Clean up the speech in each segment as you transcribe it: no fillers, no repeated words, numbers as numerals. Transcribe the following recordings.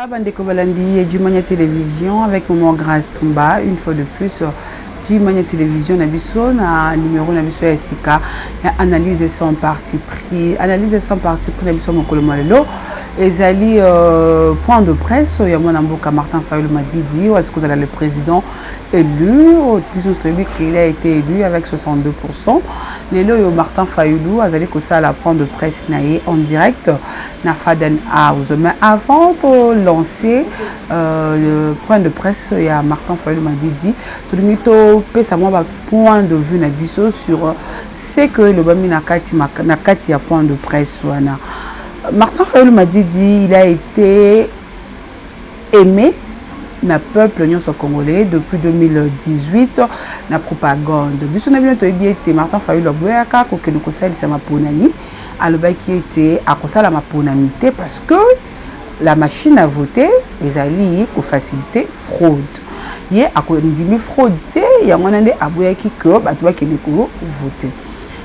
Bonsoir, Bandeko Balandi et Djimania Télévision avec Maman Grâce Tumba. Une fois de plus, Djimania Télévision Nabiso, na numéro Nabiso Esika, analyse son parti pris, analyse son parti pris Nabiso Mokolomalo. Ezali point de presse, il y a mon amboka Martin Fayulu m'a dit, est-ce que vous avez le président élu, au plus qu'il a été élu avec 62%. Les lois Martin Fayulu, Azali Kosa la point de presse naïe en direct, na Faden House. Mais avant de lancer le point de presse, il y a Martin Fayulu m'a dit, tout le monde peut savoir point de vue Nabiso sur ce que le Bami Nakati a point de presse. Martin Fayulu m'a dit, il a été aimé na peuple congolais depuis 2018 na propagande. Martin Fayulu a été parce que la machine à voter est allée pour faciliter fraude. Il y a une fraude, il y a voter.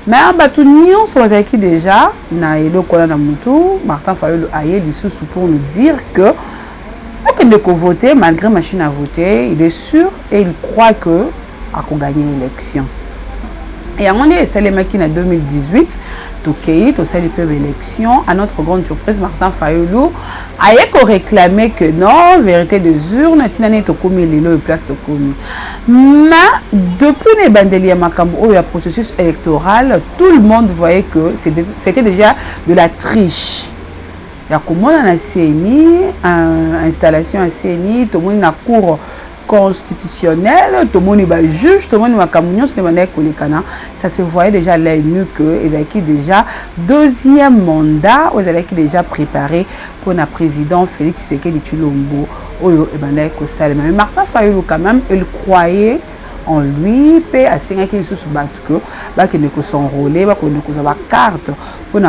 Mais batu nyonso bazaki déjà na eloko na mutu Martin Fayulu aye lisusu pour nous dire que ne peut voter malgré machine à voter, il est sûr et il croit que a gagné l'élection. Et à mon avis, c'est les mecs qui en 2018 Tokei, tout ça les peuples élections. À notre grande surprise, Martin Fayulu a réclamé que non, vérité des urnes, tinane tokomi lelo place tokomi. Mais depuis les bandeliers makambo le processus électoral, tout le monde voyait que c'était déjà de la triche. Il y a comment on a CNI, installation à CNI, tout le monde a cours constitutionnel, tout le monde est juge, tout le monde est ça se voyait déjà là mieux que ils avaient déjà deuxième mandat, ils avaient déjà préparé pour le président Félix Tshisekedi Tshilombo. Mais Martin Fayulu quand même, il croyait en lui, puis à 5 ans qu'il se battu que ne s'enrôler, que ne carte pour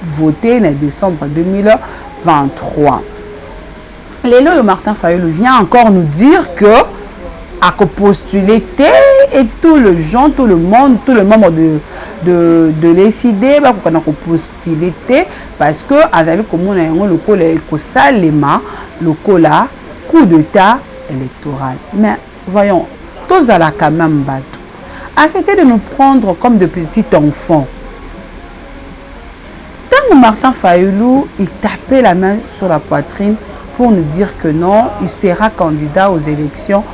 voter en décembre 2023. Lélo Martin Fayulu vient encore nous dire que à postuler et tout le gens, tout le monde, tout le membre de l'ECD va postuler parce que azali comme on a le col salema le cola coup d'état électoral. Mais voyons, tous à la quand même bateau. Arrêtez de nous prendre comme de petits enfants. Tant que Martin Fayulu il tapait la main sur la poitrine pour nous dire que non, il sera candidat aux élections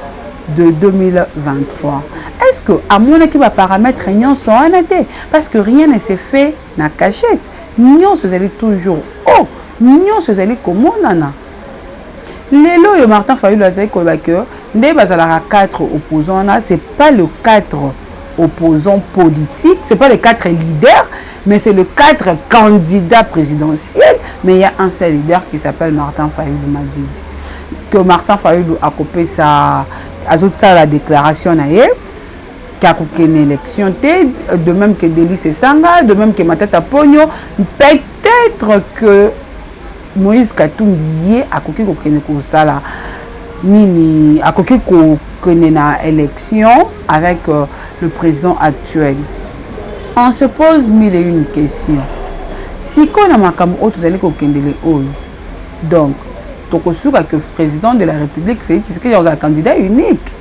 de 2023. Est-ce que, à mon équipe, les paramètres sont honnêtes? Parce que rien ne s'est fait dans la cachette. Nous sommes toujours haut. Nous sommes comment nana. Lélo et Martin Fayulu a dit que les 4 opposants, ce n'est pas le 4 opposants politiques, ce n'est pas les 4 leaders, mais c'est le 4 candidats présidentiels. Mais il y a un seul leader qui s'appelle Martin Fayulu Madidi. Que Martin Fayulu a coupé la déclaration qui a coupé une élection, de même que Délice Sanga, de même que Matata Pogno. Peut-être que Moïse Katumbi a coupé une élection avec le président actuel. On se pose mille et une questions. Si on a makam autre donc que le président de la République Félix Tshisekedi est un candidat unique.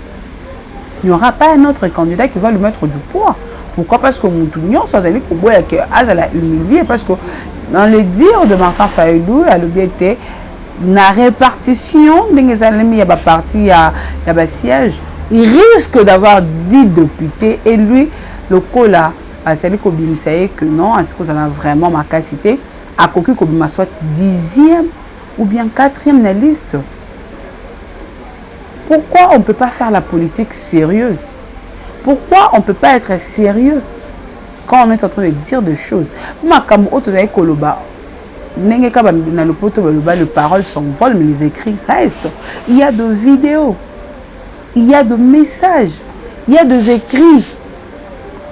Il n'y aura pas un autre candidat qui va lui mettre du poids. Pourquoi? Parce que Moutounion soit allé humilié parce que dans les dires de Martin Fayulu à l'objectif la répartition des partis à siège, il risque d'avoir 10 députés et lui le cola c'est que non, est-ce que vous avez vraiment ma capacité à coquille comme soit 10e ou bien 4e de la liste? Pourquoi on ne peut pas faire la politique sérieuse? Pourquoi on ne peut pas être sérieux quand on est en train de dire des choses? Les paroles s'envolent, mais les écrits restent. Il y a de vidéos, il y a de messages, il y a des écrits.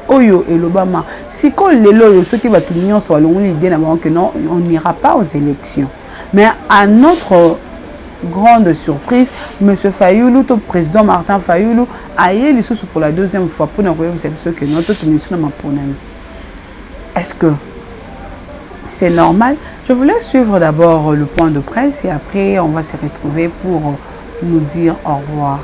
Oyo et l'Obama. Si quand les loyaux, ceux qui vont tout l'union soit l'idée que non, on n'ira pas aux élections. Mais à notre grande surprise, M. Fayulu, le président Martin Fayulu, a eu les sous pour la deuxième fois pour nous dire que notre mission n'a pas. Est-ce que c'est normal. Je voulais suivre d'abord le point de presse et après on va se retrouver pour nous dire au revoir.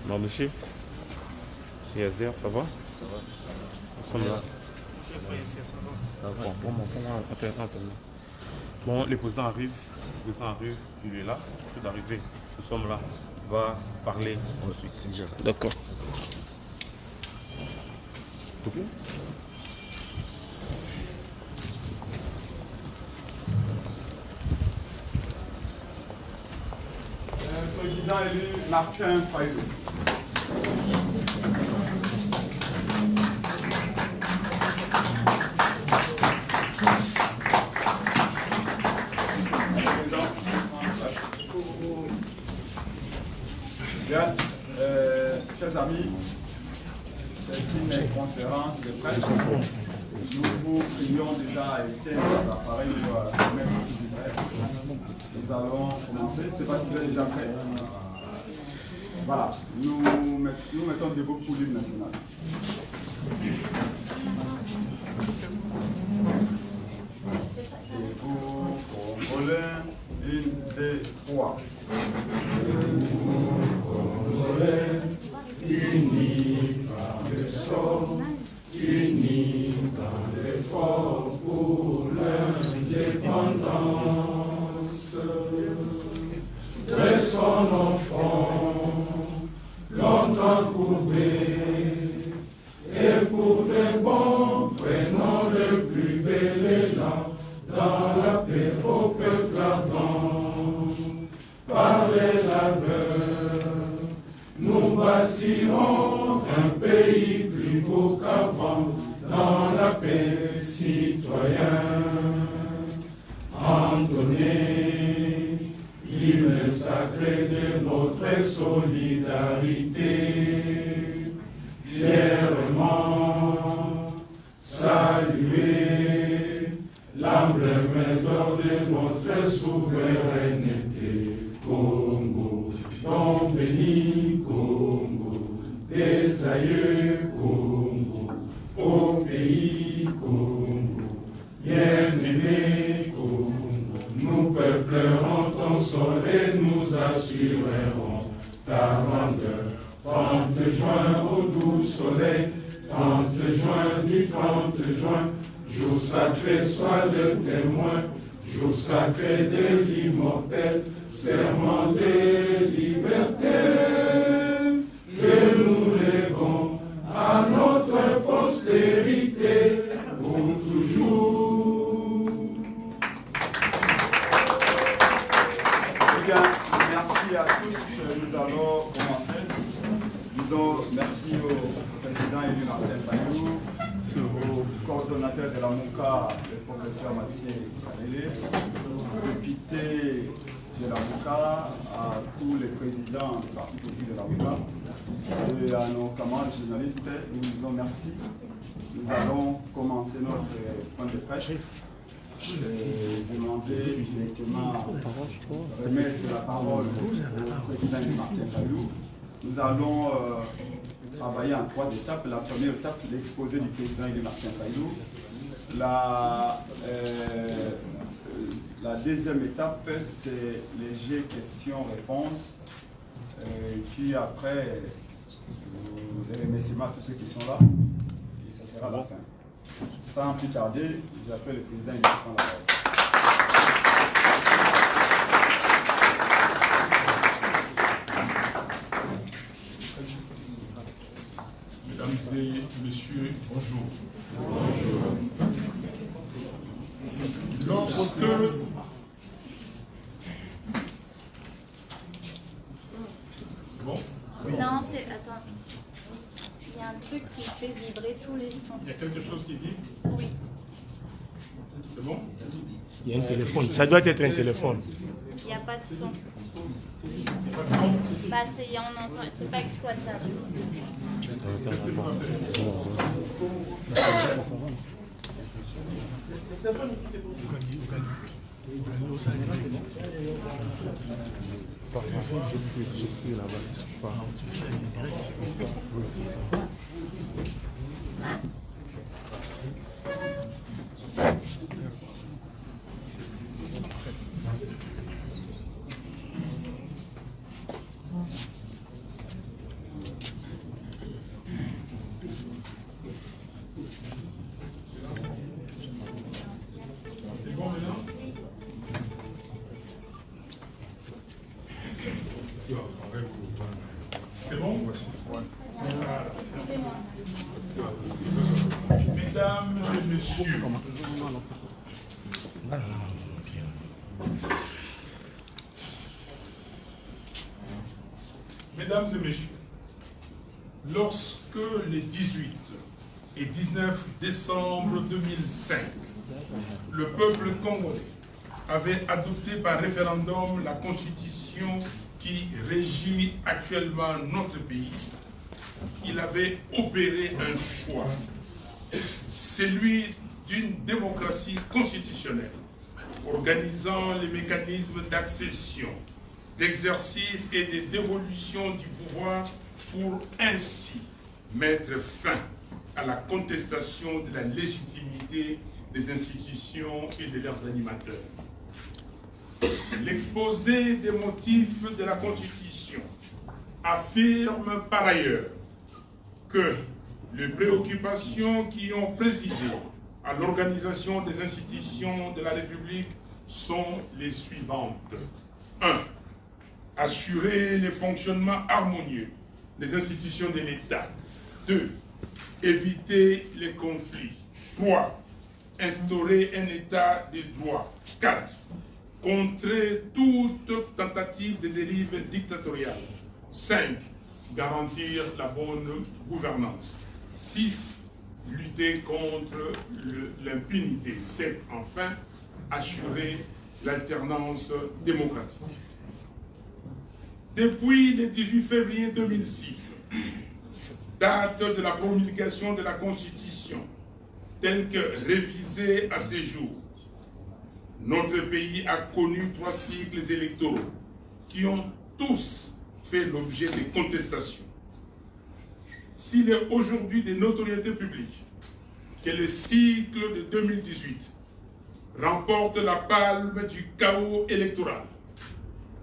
Non, monsieur, c'est Yazer, ça va? Ça va. Nous sommes là. Ça va. Attends. Bon, le président arrive, il est là, il est d'arriver. Nous sommes là. Il va parler ensuite. D'accord. Ok. Président élu Martin Fayou. Bien, chers amis, c'est une conférence de presse. Nous vous prions déjà à éteindre l'appareil pour mettre du vrai. Nous allons commencer. C'est parce qu'il est déjà prêt. Voilà, nous mettons debout pour l'hymne national. Et pour Congolais, 1, 2, 3. Congolais, unis par le sort, unis dans l'effort pour l'indépendance de son enfant, longtemps courbé, et pour de bons, prenons le plus bel élan dans la paix au peuple ardent. Par les labeurs, nous bâtirons un pays plus beau qu'avant, dans la paix citoyen. Entonnez l'hymne sacré de notre solidarité, fièrement saluer l'emblème d'or de notre souveraineté. Congo, ton béni Congo, des aïeux Congo, au pays Congo, bien-aimé Congo, nous peuplerons ton sol et nous assurerons ta grandeur. 30 juin au doux soleil, 30 juin du 30 juin, jour sacré soit le témoin, jour sacré de l'immortel, serment de liberté, que nous lèvons à notre postérité pour toujours. Bien, merci à tous. Nous allons commencer. Disons merci au président élu Martin Fayou, au coordonnateur de la MOCA, le professeur Mathieu Kalele, au député de la MOCA, à tous les présidents du parti politique de la MOCA et à nos camarades journalistes. Nous vous disons merci. Nous allons commencer notre point de presse. Demander directement remettre la parole au président Martin Fayou. Nous allons travailler en 3 étapes. La première étape, l'exposé du président Martin Fayou. La deuxième étape, c'est les jeux questions-réponses. Puis après, les remerciements à tous ceux qui sont là. Et ça sera la fin. Sans plus tarder, j'appelle le président et prend la parole. Mesdames et messieurs, bonjour. Bonjour. Lorsque c'est bon? Non, c'est... Attends. Il y a un truc qui fait vibrer tous les sons. Il y a quelque chose qui vibre? Oui. C'est bon? Il y a un téléphone. Ça doit être un téléphone. Il n'y a pas de son. Il n'y a pas de son? Bah, on entend, c'est pas exploitable. C'est bon maintenant? C'est bon? Voilà. Mesdames et messieurs, mesdames et messieurs, lorsque les 18 et 19 décembre 2005, le peuple congolais avait adopté par référendum la constitution qui régit actuellement notre pays, il avait opéré un choix, celui d'une démocratie constitutionnelle, organisant les mécanismes d'accession, d'exercice et de dévolution du pouvoir pour ainsi mettre fin à la contestation de la légitimité des institutions et de leurs animateurs. L'exposé des motifs de la Constitution affirme par ailleurs que les préoccupations qui ont présidé à l'organisation des institutions de la République sont les suivantes. 1. Assurer le fonctionnement harmonieux des institutions de l'État. 2. Éviter les conflits. 3. Instaurer un État de droit. 4. Contrer toute tentative de dérive dictatoriale. 5. Garantir la bonne gouvernance. 6. Lutter contre l'impunité. 7. Enfin, assurer l'alternance démocratique. Depuis le 18 février 2006, date de la promulgation de la Constitution, telle que révisée à ce jour, notre pays a connu 3 cycles électoraux qui ont tous fait l'objet de contestations. S'il est aujourd'hui de notoriété publique que le cycle de 2018 remporte la palme du chaos électoral,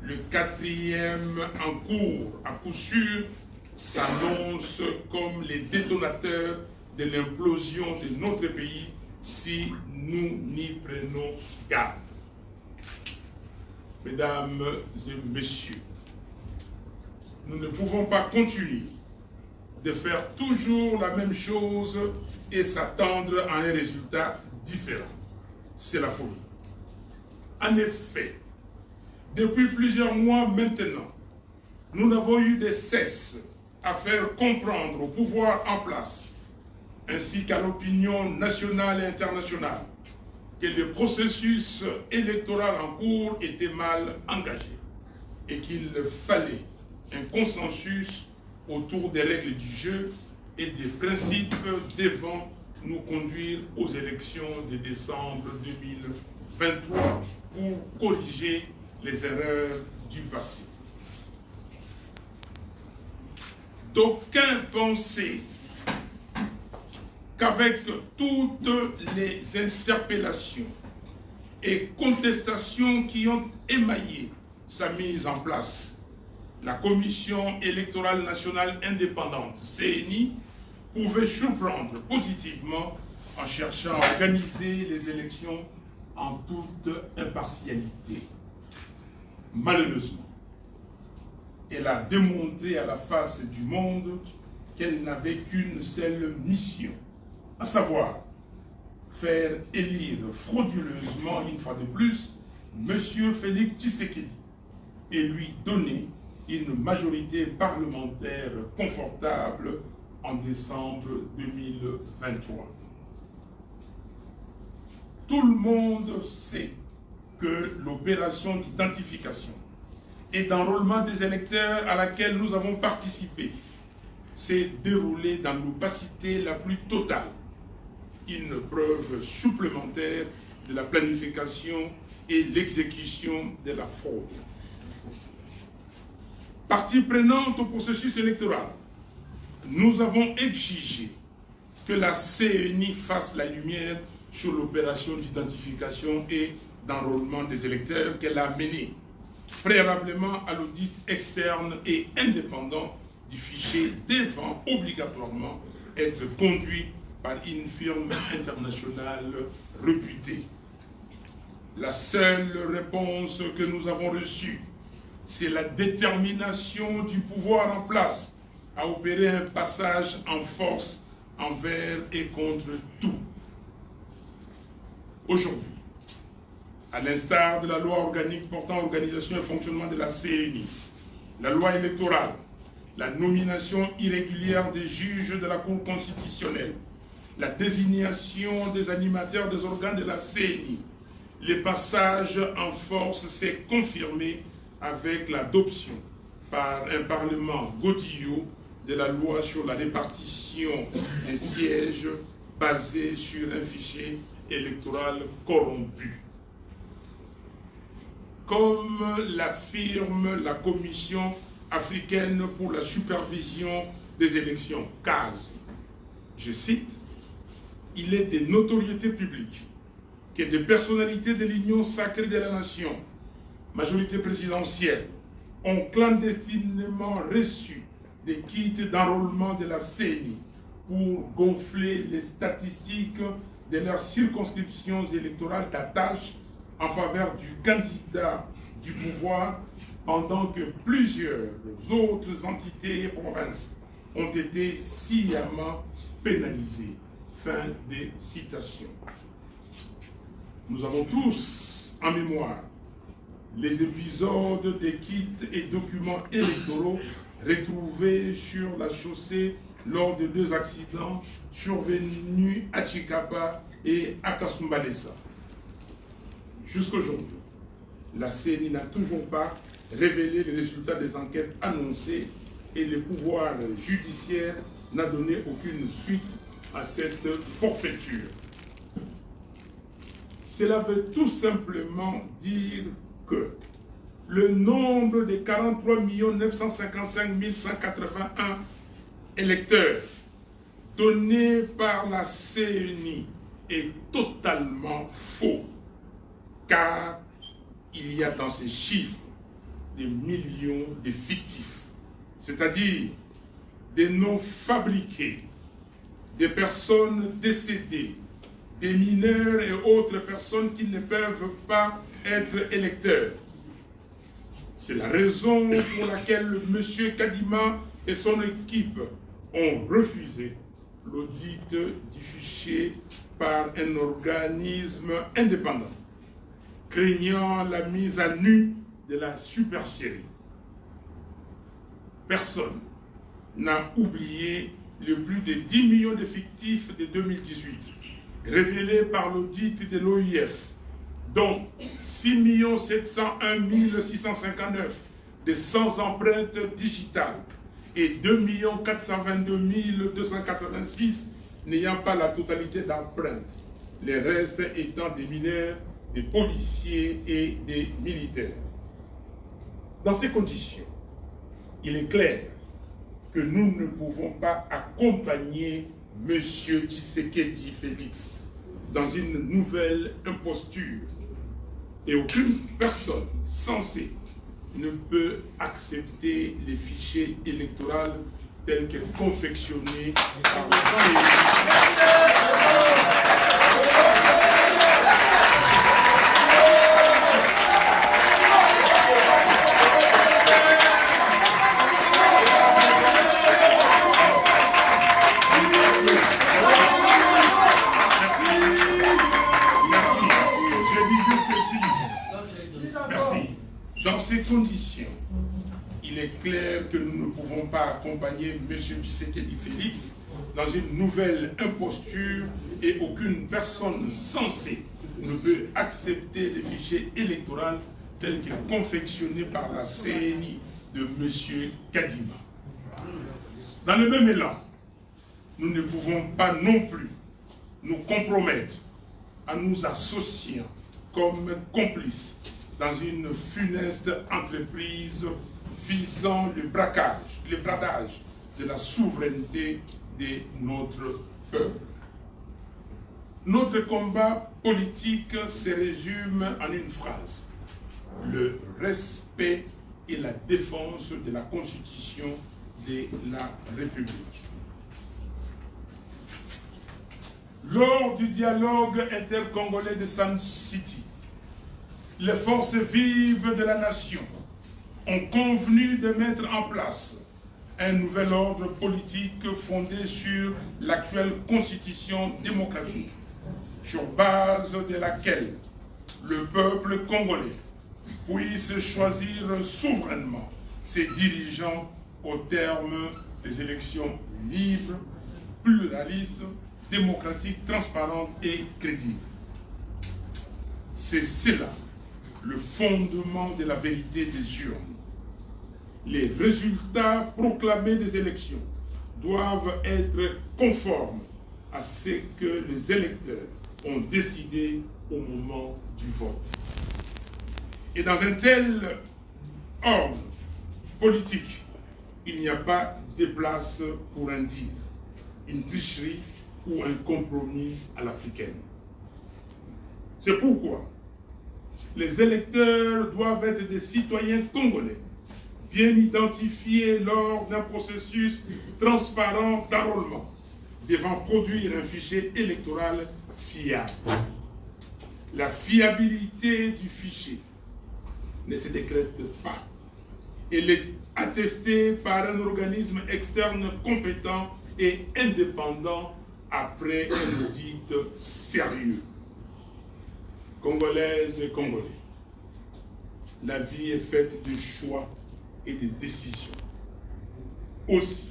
le 4e en cours, à coup sûr, s'annonce comme les détonateurs de l'implosion de notre pays si nous n'y prenons garde. Mesdames et messieurs, nous ne pouvons pas continuer de faire toujours la même chose et s'attendre à un résultat différent. C'est la folie. En effet, depuis plusieurs mois maintenant, nous n'avons eu de cesse à faire comprendre au pouvoir en place, ainsi qu'à l'opinion nationale et internationale, que le processus électoral en cours était mal engagé et qu'il fallait un consensus autour des règles du jeu et des principes devant nous conduire aux élections de décembre 2023 pour corriger les erreurs du passé. D'aucuns pensaient qu'avec toutes les interpellations et contestations qui ont émaillé sa mise en place, la Commission électorale nationale indépendante, CENI, pouvait surprendre positivement en cherchant à organiser les élections en toute impartialité. Malheureusement, elle a démontré à la face du monde qu'elle n'avait qu'une seule mission, à savoir faire élire frauduleusement, une fois de plus, M. Félix Tshisekedi et lui donner une majorité parlementaire confortable en décembre 2023. Tout le monde sait que l'opération d'identification et d'enrôlement des électeurs à laquelle nous avons participé s'est déroulée dans l'opacité la plus totale. Une preuve supplémentaire de la planification et l'exécution de la fraude. Partie prenante au processus électoral, nous avons exigé que la CENI fasse la lumière sur l'opération d'identification et d'enrôlement des électeurs qu'elle a menée, préalablement à l'audit externe et indépendant du fichier devant obligatoirement être conduit par une firme internationale réputée. La seule réponse que nous avons reçue, c'est la détermination du pouvoir en place à opérer un passage en force envers et contre tout. Aujourd'hui, à l'instar de la loi organique portant organisation et fonctionnement de la CENI, la loi électorale, la nomination irrégulière des juges de la Cour constitutionnelle, la désignation des animateurs des organes de la CENI, le passage en force s'est confirmé avec l'adoption par un Parlement godillot de la loi sur la répartition des sièges basée sur un fichier électoral corrompu. Comme l'affirme la Commission africaine pour la supervision des élections, CAS, je cite, « Il est de notoriété publique que des personnalités de l'Union sacrée de la nation, majorité présidentielle, ont clandestinement reçu des kits d'enrôlement de la CENI pour gonfler les statistiques de leurs circonscriptions électorales d'attache en faveur du candidat du pouvoir, pendant que plusieurs autres entités et provinces ont été sciemment pénalisées. » Fin des citations. Nous avons tous en mémoire les épisodes des kits et documents électoraux retrouvés sur la chaussée lors de 2 accidents survenus à Chikapa et à Kasumbalesa. Jusqu'aujourd'hui, la CENI n'a toujours pas révélé les résultats des enquêtes annoncées et le pouvoir judiciaire n'a donné aucune suite à cette forfaiture. Cela veut tout simplement dire que le nombre de 43 955 181 électeurs donnés par la CENI est totalement faux, car il y a dans ces chiffres des millions de fictifs, c'est-à-dire des noms fabriqués, des personnes décédées, des mineurs et autres personnes qui ne peuvent pas être électeurs. C'est la raison pour laquelle M. Kadima et son équipe ont refusé l'audit du fichier par un organisme indépendant, craignant la mise à nu de la supercherie. Personne n'a oublié les plus de 10 millions d'effectifs de 2018, révélés par l'audit de l'OIF, dont 6 701 659 de sans empreinte digitale et 2 422 286 n'ayant pas la totalité d'empreintes, les restes étant des mineurs, des policiers et des militaires. Dans ces conditions, il est clair que nous ne pouvons pas accompagner M. Tshisekedi Félix dans une nouvelle imposture, et aucune personne censée ne peut accepter les fichiers électoraux tels que confectionnés par le Dans ces conditions, il est est clair que nous ne pouvons pas accompagner M. Tshisekedi Félix dans une nouvelle imposture et aucune personne censée ne peut accepter les fichiers électoraux tels que confectionnés par la CNI de M. Kadima. Dans le même élan, nous ne pouvons pas non plus nous compromettre à nous associer comme complices dans une funeste entreprise visant le bradage de la souveraineté de notre peuple. Notre combat politique se résume en une phrase: le respect et la défense de la Constitution de la République. Lors du dialogue intercongolais de Sun City, les forces vives de la nation ont convenu de mettre en place un nouvel ordre politique fondé sur l'actuelle constitution démocratique, sur base de laquelle le peuple congolais puisse choisir souverainement ses dirigeants au terme des élections libres, pluralistes, démocratiques, transparentes et crédibles. C'est cela le fondement de la vérité des urnes. Les résultats proclamés des élections doivent être conformes à ce que les électeurs ont décidé au moment du vote. Et dans un tel ordre politique, il n'y a pas de place pour un deal, une tricherie ou un compromis à l'africaine. C'est pourquoi les électeurs doivent être des citoyens congolais, bien identifiés lors d'un processus transparent d'enrôlement, devant produire un fichier électoral fiable. La fiabilité du fichier ne se décrète pas. Elle est attestée par un organisme externe compétent et indépendant après un audit sérieux. Congolaises et Congolais, la vie est faite de choix et de décisions. Aussi,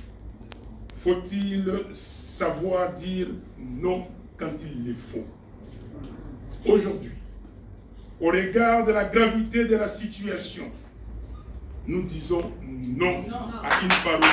faut-il savoir dire non quand il le faut. Aujourd'hui, au regard de la gravité de la situation, nous disons non à une parodie.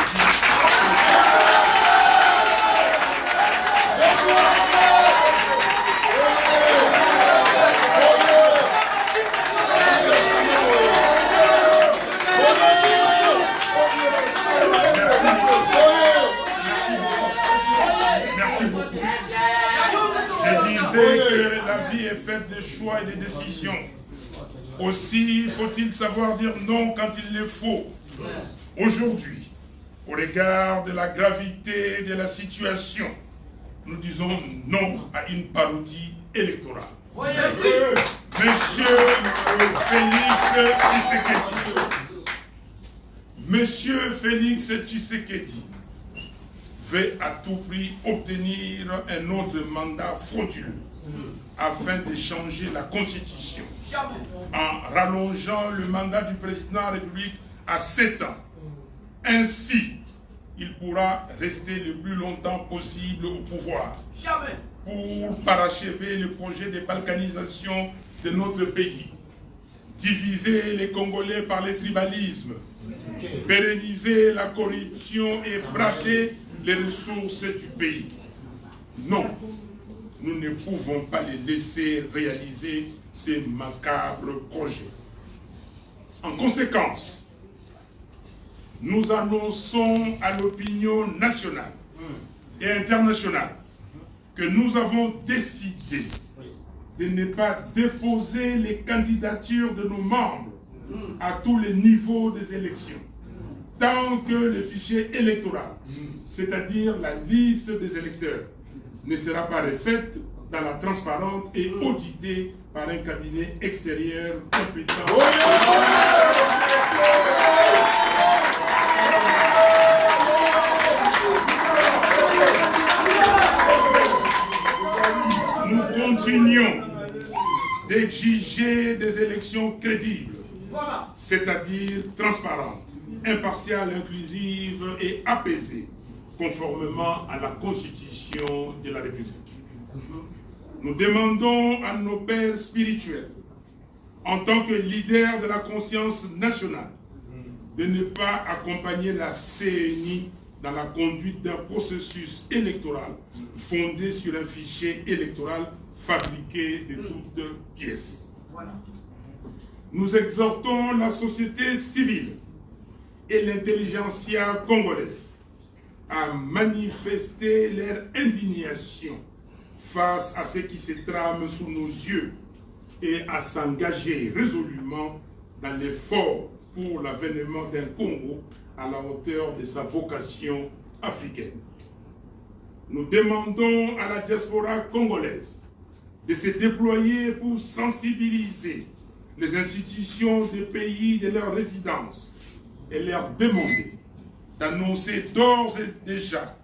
Que la vie est faite de choix et de décisions. Aussi faut-il savoir dire non quand il le faut. Aujourd'hui, au regard de la gravité de la situation, nous disons non à une parodie électorale. Monsieur Félix Tshisekedi, Monsieur Félix Tshisekedi veut à tout prix obtenir un autre mandat frauduleux afin de changer la Constitution en rallongeant le mandat du président de la République à 7 ans. Ainsi, il pourra rester le plus longtemps possible au pouvoir pour parachever le projet de balkanisation de notre pays, diviser les Congolais par le tribalisme, pérenniser la corruption et braquer les ressources du pays. Non, nous ne pouvons pas les laisser réaliser ces macabres projets. En conséquence, nous annonçons à l'opinion nationale et internationale que nous avons décidé de ne pas déposer les candidatures de nos membres à tous les niveaux des élections, tant que le fichier électoral, c'est-à-dire la liste des électeurs, ne sera pas refaite dans la transparence et auditée par un cabinet extérieur compétent. Nous continuons d'exiger des élections crédibles, c'est-à-dire transparentes, impartiale, inclusive et apaisée, conformément à la Constitution de la République. Nous demandons à nos pères spirituels, en tant que leaders de la conscience nationale, de ne pas accompagner la CENI dans la conduite d'un processus électoral fondé sur un fichier électoral fabriqué de toutes pièces. Nous exhortons la société civile et l'intelligentsia congolaise à manifester leur indignation face à ce qui se trame sous nos yeux et à s'engager résolument dans l'effort pour l'avènement d'un Congo à la hauteur de sa vocation africaine. Nous demandons à la diaspora congolaise de se déployer pour sensibiliser les institutions des pays de leur résidence et leur demander d'annoncer d'ores et déjà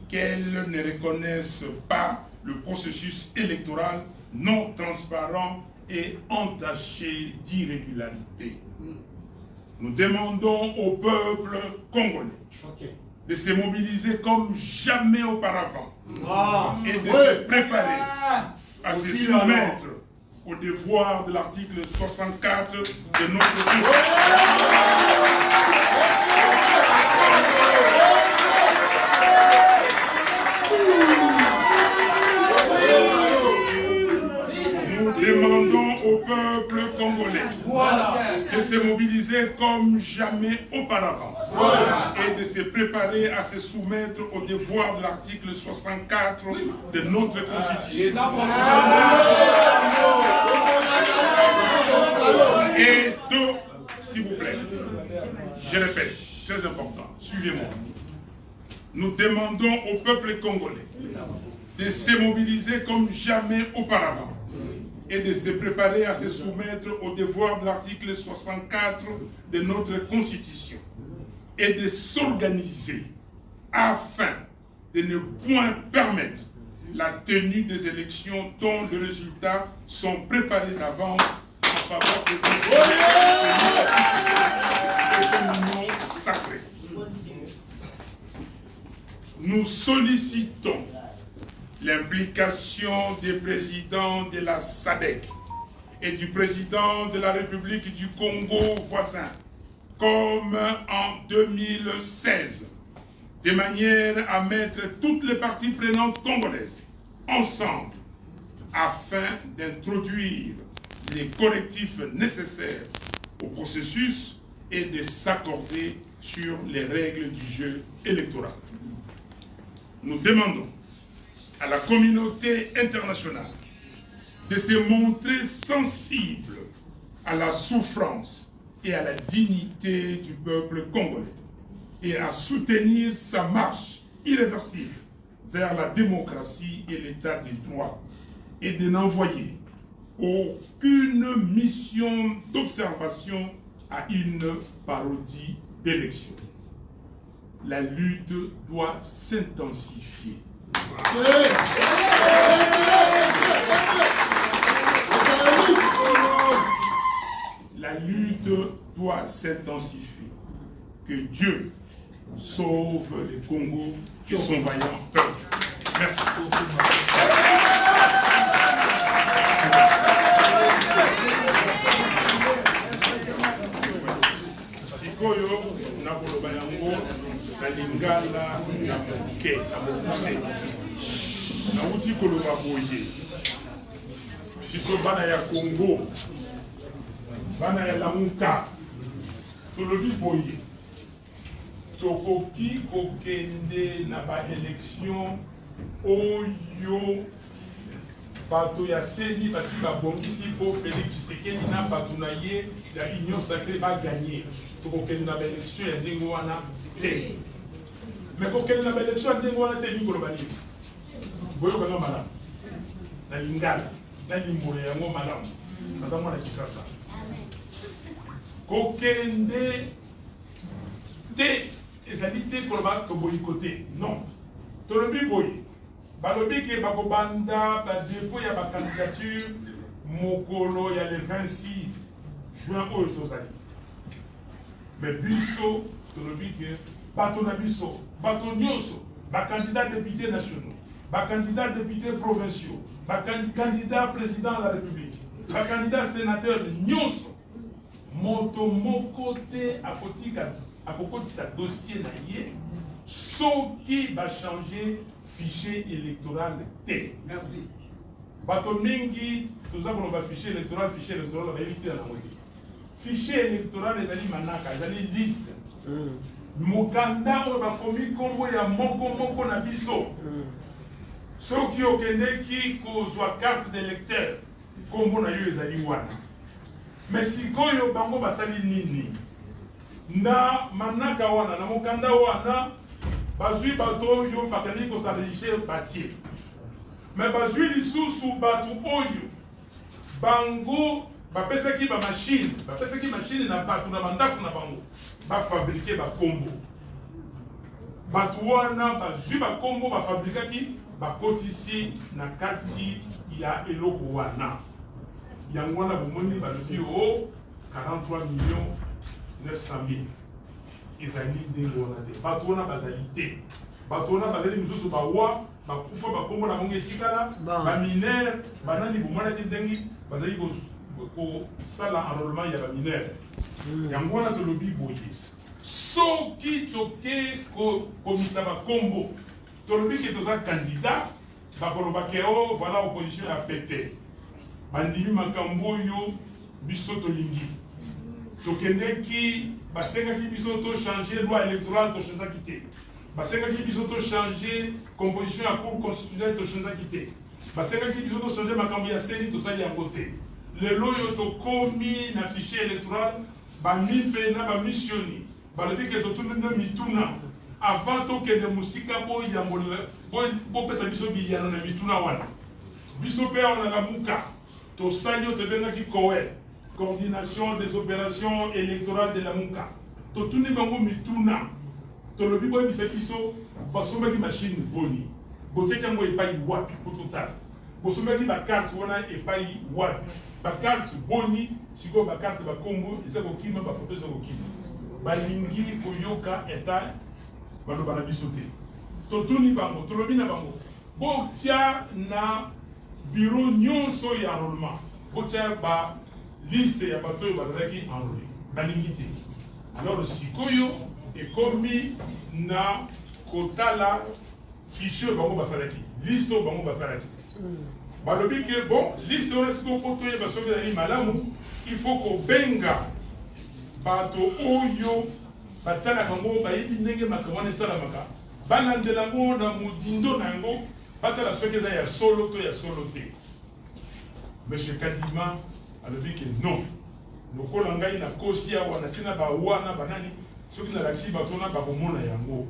qu'elles ne reconnaissent pas le processus électoral non transparent et entaché d'irrégularité. Nous demandons au peuple congolais de se mobiliser comme jamais auparavant et de se préparer à se soumettre au devoir de l'article 64 de notre Constitution. Nous demandons au peuple congolais de se mobiliser comme jamais auparavant et de se préparer à se soumettre au devoir de l'article 64 de notre Constitution. Et deux, s'il vous plaît, je répète, très important, suivez-moi. Nous demandons au peuple congolais de se mobiliser comme jamais auparavant et de se préparer à se soumettre au devoir de l'article 64 de notre Constitution et de s'organiser afin de ne point permettre la tenue des élections dont les résultats sont préparés d'avance en faveur de l'union sacrée. Nous sollicitons l'implication des présidents de la SADC et du président de la République du Congo voisin, comme en 2016, de manière à mettre toutes les parties prenantes congolaises ensemble afin d'introduire les correctifs nécessaires au processus et de s'accorder sur les règles du jeu électoral. Nous demandons à la communauté internationale de se montrer sensible à la souffrance et à la dignité du peuple congolais et à soutenir sa marche irréversible vers la démocratie et l'état des droits et de n'envoyer aucune mission d'observation à une parodie d'élection. La lutte doit s'intensifier. La lutte doit s'intensifier. Que Dieu sauve le Congo et son vaillant peuple. Merci. Sikoyo nakoloba yango na lingala na moke na mokuse nauti koloba boye biso bana ya Congo bana ya Lamuka tolobi boye tokoki kokende na ba élection oyo bato ya seni basi babongisi po Félix Tshisekedi na bato na ye ya Union Sacrée ba gagner tokokende na ba élection ya ndenge wana te mais kokende na ba élection ya ndenge wana te ni koloba nini boyoka nga malamu na lingala na limboya yango malamu naza mwana Kisasa kokende te ezali te koloba toboyikote non tolobi boye balobi ke bakobanda badépôt ya bacandidature mokolo ya le 26 juin oyo tozali Mais biso, bato na biso, bato nyonso, candidat député nationaux, candidat député provinciaux, candidat président de la République, candidat sénateur nyonso, moto moko te akokotisa dossier na ye, soki va changer fichier électoral T. Merci. Bato mingi, tout ça qu'on va fichier électoral, on va éviter la moitié. Fichier électoral ezali manaka, ezali liste. Mokanda oyo bakomi kombo ya moko na biso. Soki okendeki kozwa carte d'électeur, kombo na yo ezali wana. Mais sikoyo bango basali nini? Na manaka wana, na mokanda wana, bazwi bato oyo bakendeki kosaregishe batier. Mais bazwi lisusu bato oyo, bango bapesaki ba machine na bato na bandako na bango bafabrike bakombo. Bato wana bazwi bakombo bafabrikaki bakotisi na kati ya eloko wana. Yango wana bomoni balobi o 43 millions 900 000. Ezali ndenge wana te. Bato wana bazali te. Bato wana bazali misusu bawa bakufa bakombo na bango etikala baminere banani bomonaki ndenge bazali kosala enrôlement ya baminere. Yango wana tolobi boye soki toke komisa bakombo tolobi ke toza candidat bakolobake o voilà opposition ya pete bandimi makambo oyo biso tolingi tokendeki basengaki biso to changer loi électorale tochangeaki te basengaki biso to changer composition ya cour constitutionnelle tochangeaki te basengaki biso to changer makambo ya seni tosali yango te lelo oyo tokomi na fichier électoral bamipe na bamissioni balobi ke totuni nde mituna avant tokende mosika bopesa biso biyano na mituna wana biso mpe awa na lamuka tosali oyo tobengaki COEL, coordination des opérations électorales de Lamuka. Totuni bango mituna tolobi boyebisaki biso basombaki machine boni botiaki yango epai wapi po total bosombaki bakarte wana epai wapi bakarte boni sikoyo bakarte bakombo eza kokima bafoto eza kokima balingi koyoka eta baloba na biso te totuni bango tolobi na bango botia na bureau nyonso ya enrôlement botia ba liste ya bato oyo bazalaki enrôlé balingi te alors sikoyo ekomi na kotala fichier bango basalaki liste oyo bango basalaki balobi ke bon liste oyo sikoyo po toyeba soki ezali malamu il faut kobenga bato oyo batalaka ngo bayebi ndenge makambo wana esalamaka balandela ngo na modindo na yango batala soki eza ya solo to ya solo te. Monsieur Kadima alobi ke non lokola ngai na kosi awa natina bawana banani soki nalakisi bato wana bakomona yango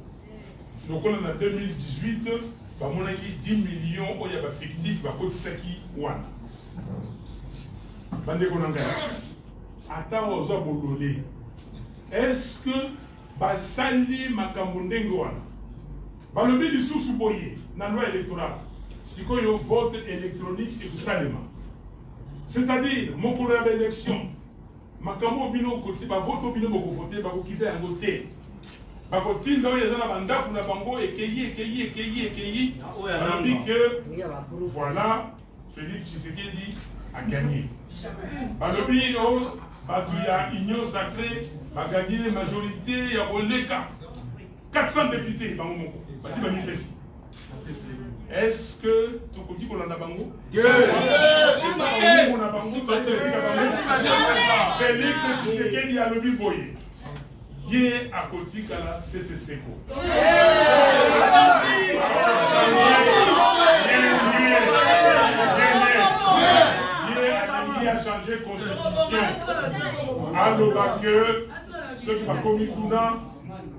lokola na 2018 bamonaki 10 millions oyo ya bafictif bakotisaki wana bandeko na ngai ata oza bolole est-ce que basali makambo ndenge wana balobi lisusu boye na loi électorale sikoyo vote électronique ekosalema c'est-à-dire mokolo ya baélection makambo bino koti bavote bino bokovote bakokipe yango te bakotinda oyo eza na bandako na bango ekeyi balobi ke voilà Félix Tshisekedi a gagné balobi oyo bato ya union sacrée bagagné majorité ya koleka 400 députés bango moko basi bamipesi. Est-ce que tokoki kolanda bango? Félix Tshisekedi alobi boye ye akotikala seseseko a changé constitution aloba que ceux qui bakomi kuna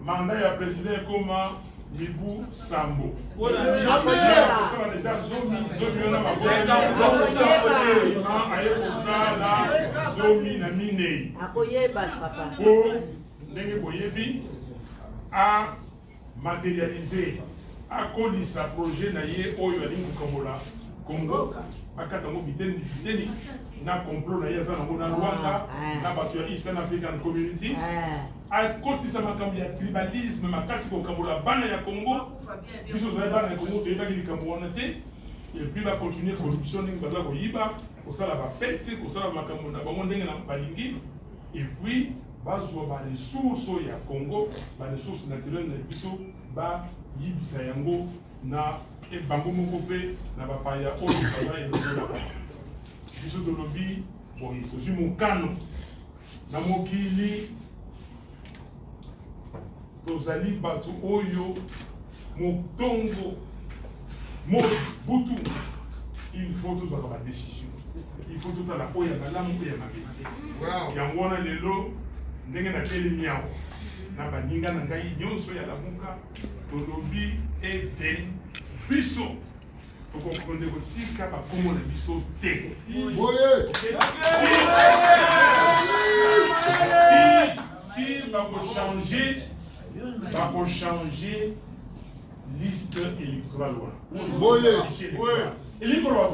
mandat ya président ekoma Mibu Sambo. Zomi na mine. Ndenge boyebi a matérialiser a kolisa projet na ye oyo alingi komola Congo akata ngo biteni na complot na yeza na Rwanda na bato ya Eastern African Community akotisa makambo ya tribalisme makasi kokambola bana ya Congo biso ozali bana ya Congo toyebaki likambo wana te et puis bacontinue corruption ndenge baza koyiba kosala bafete kosala makambo na bango ndenge na balingi et puis bazwa baresource ya Congo baresource naturelle na biso bayibisa yango na bango moko mpe na bapaya oyo baza elongola biso tolobi boye tozwi mokano na mokili tozali bato oyo motongo butu il faut tozwaka badécision il faut totala oyo ya malamu oyo ya mabe yango wana lelo ndenge natelemi awa na baninga na ngai nyonso ya lamuka tolobi ete biso tokokonde kotika bakombo na biso te si bakochange liste électorale wana électoral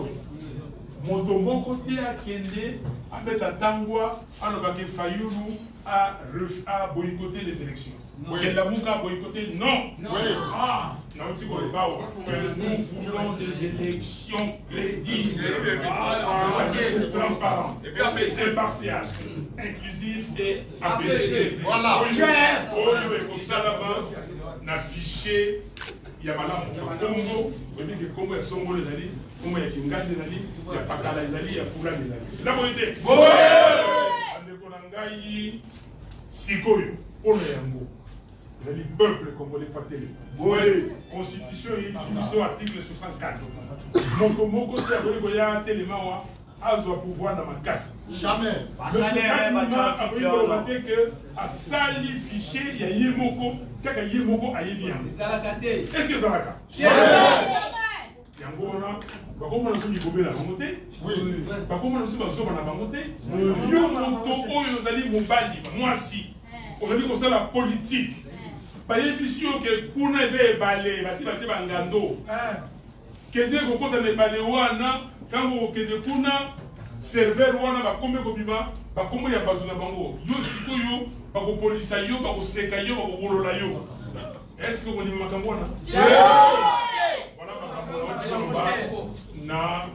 moto moko te akende abeta tangwa alobaki Fayulu a boycotté les élections. Et la Mouka a boycotté, non. Non, si vous voulez pas, nous voulons des élections crédibles, transparentes, impartiales, inclusives et apaisées. Voilà. Au Salama, n'a fiché, il y a Malam Congo, vous dites que Congo est Songo les alliés, Congo est Kingan les alliés, il y a Pakala les alliés, il y a Foula les alliés. Ça vous dit? Ngai sikoyo pona yango le peuple congolais fateli constitution et article 64 moto moko te aboli koya telema wa azwa pouvoir na makasi jamais le que a sali fichier ya yemoko kaka yemoko ayebi yango est-ce que zalaka yango wana bakomona soki kobela bango te bakomona soki bazoba na bango te yo moto oyo ozali mobali mwasi ozali kosala politike bayebisi yo ke kuna eza ebale basi batie bangando kende kokota na ebale wana ntango okende kuna serveur wana bakombe kobima bakombo ya bato na bango yo sikoyo bakopolisa yo bakoseka yo bakokolola yo est-ce que okondima makambo wana na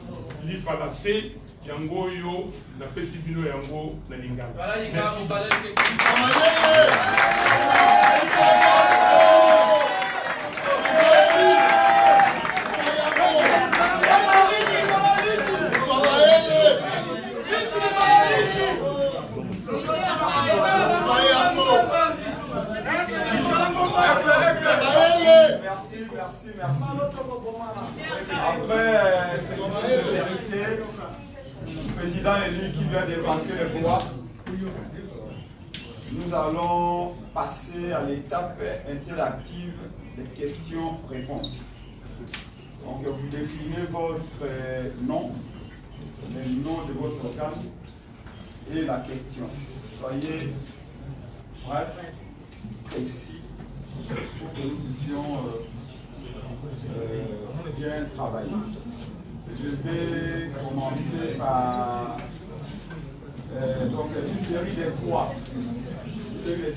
lifalase yango yo na pesi bino yango na lingala. Merci. Après cette vérité, le président élu qui vient d'évacuer le pouvoir, nous allons passer à l'étape interactive des questions-réponses. Donc vous déclinez votre nom, le nom de votre organe et la question. Soyez bref, précis, pour que nous puissions bien travailler. Je vais commencer par donc, une série de trois. Je vais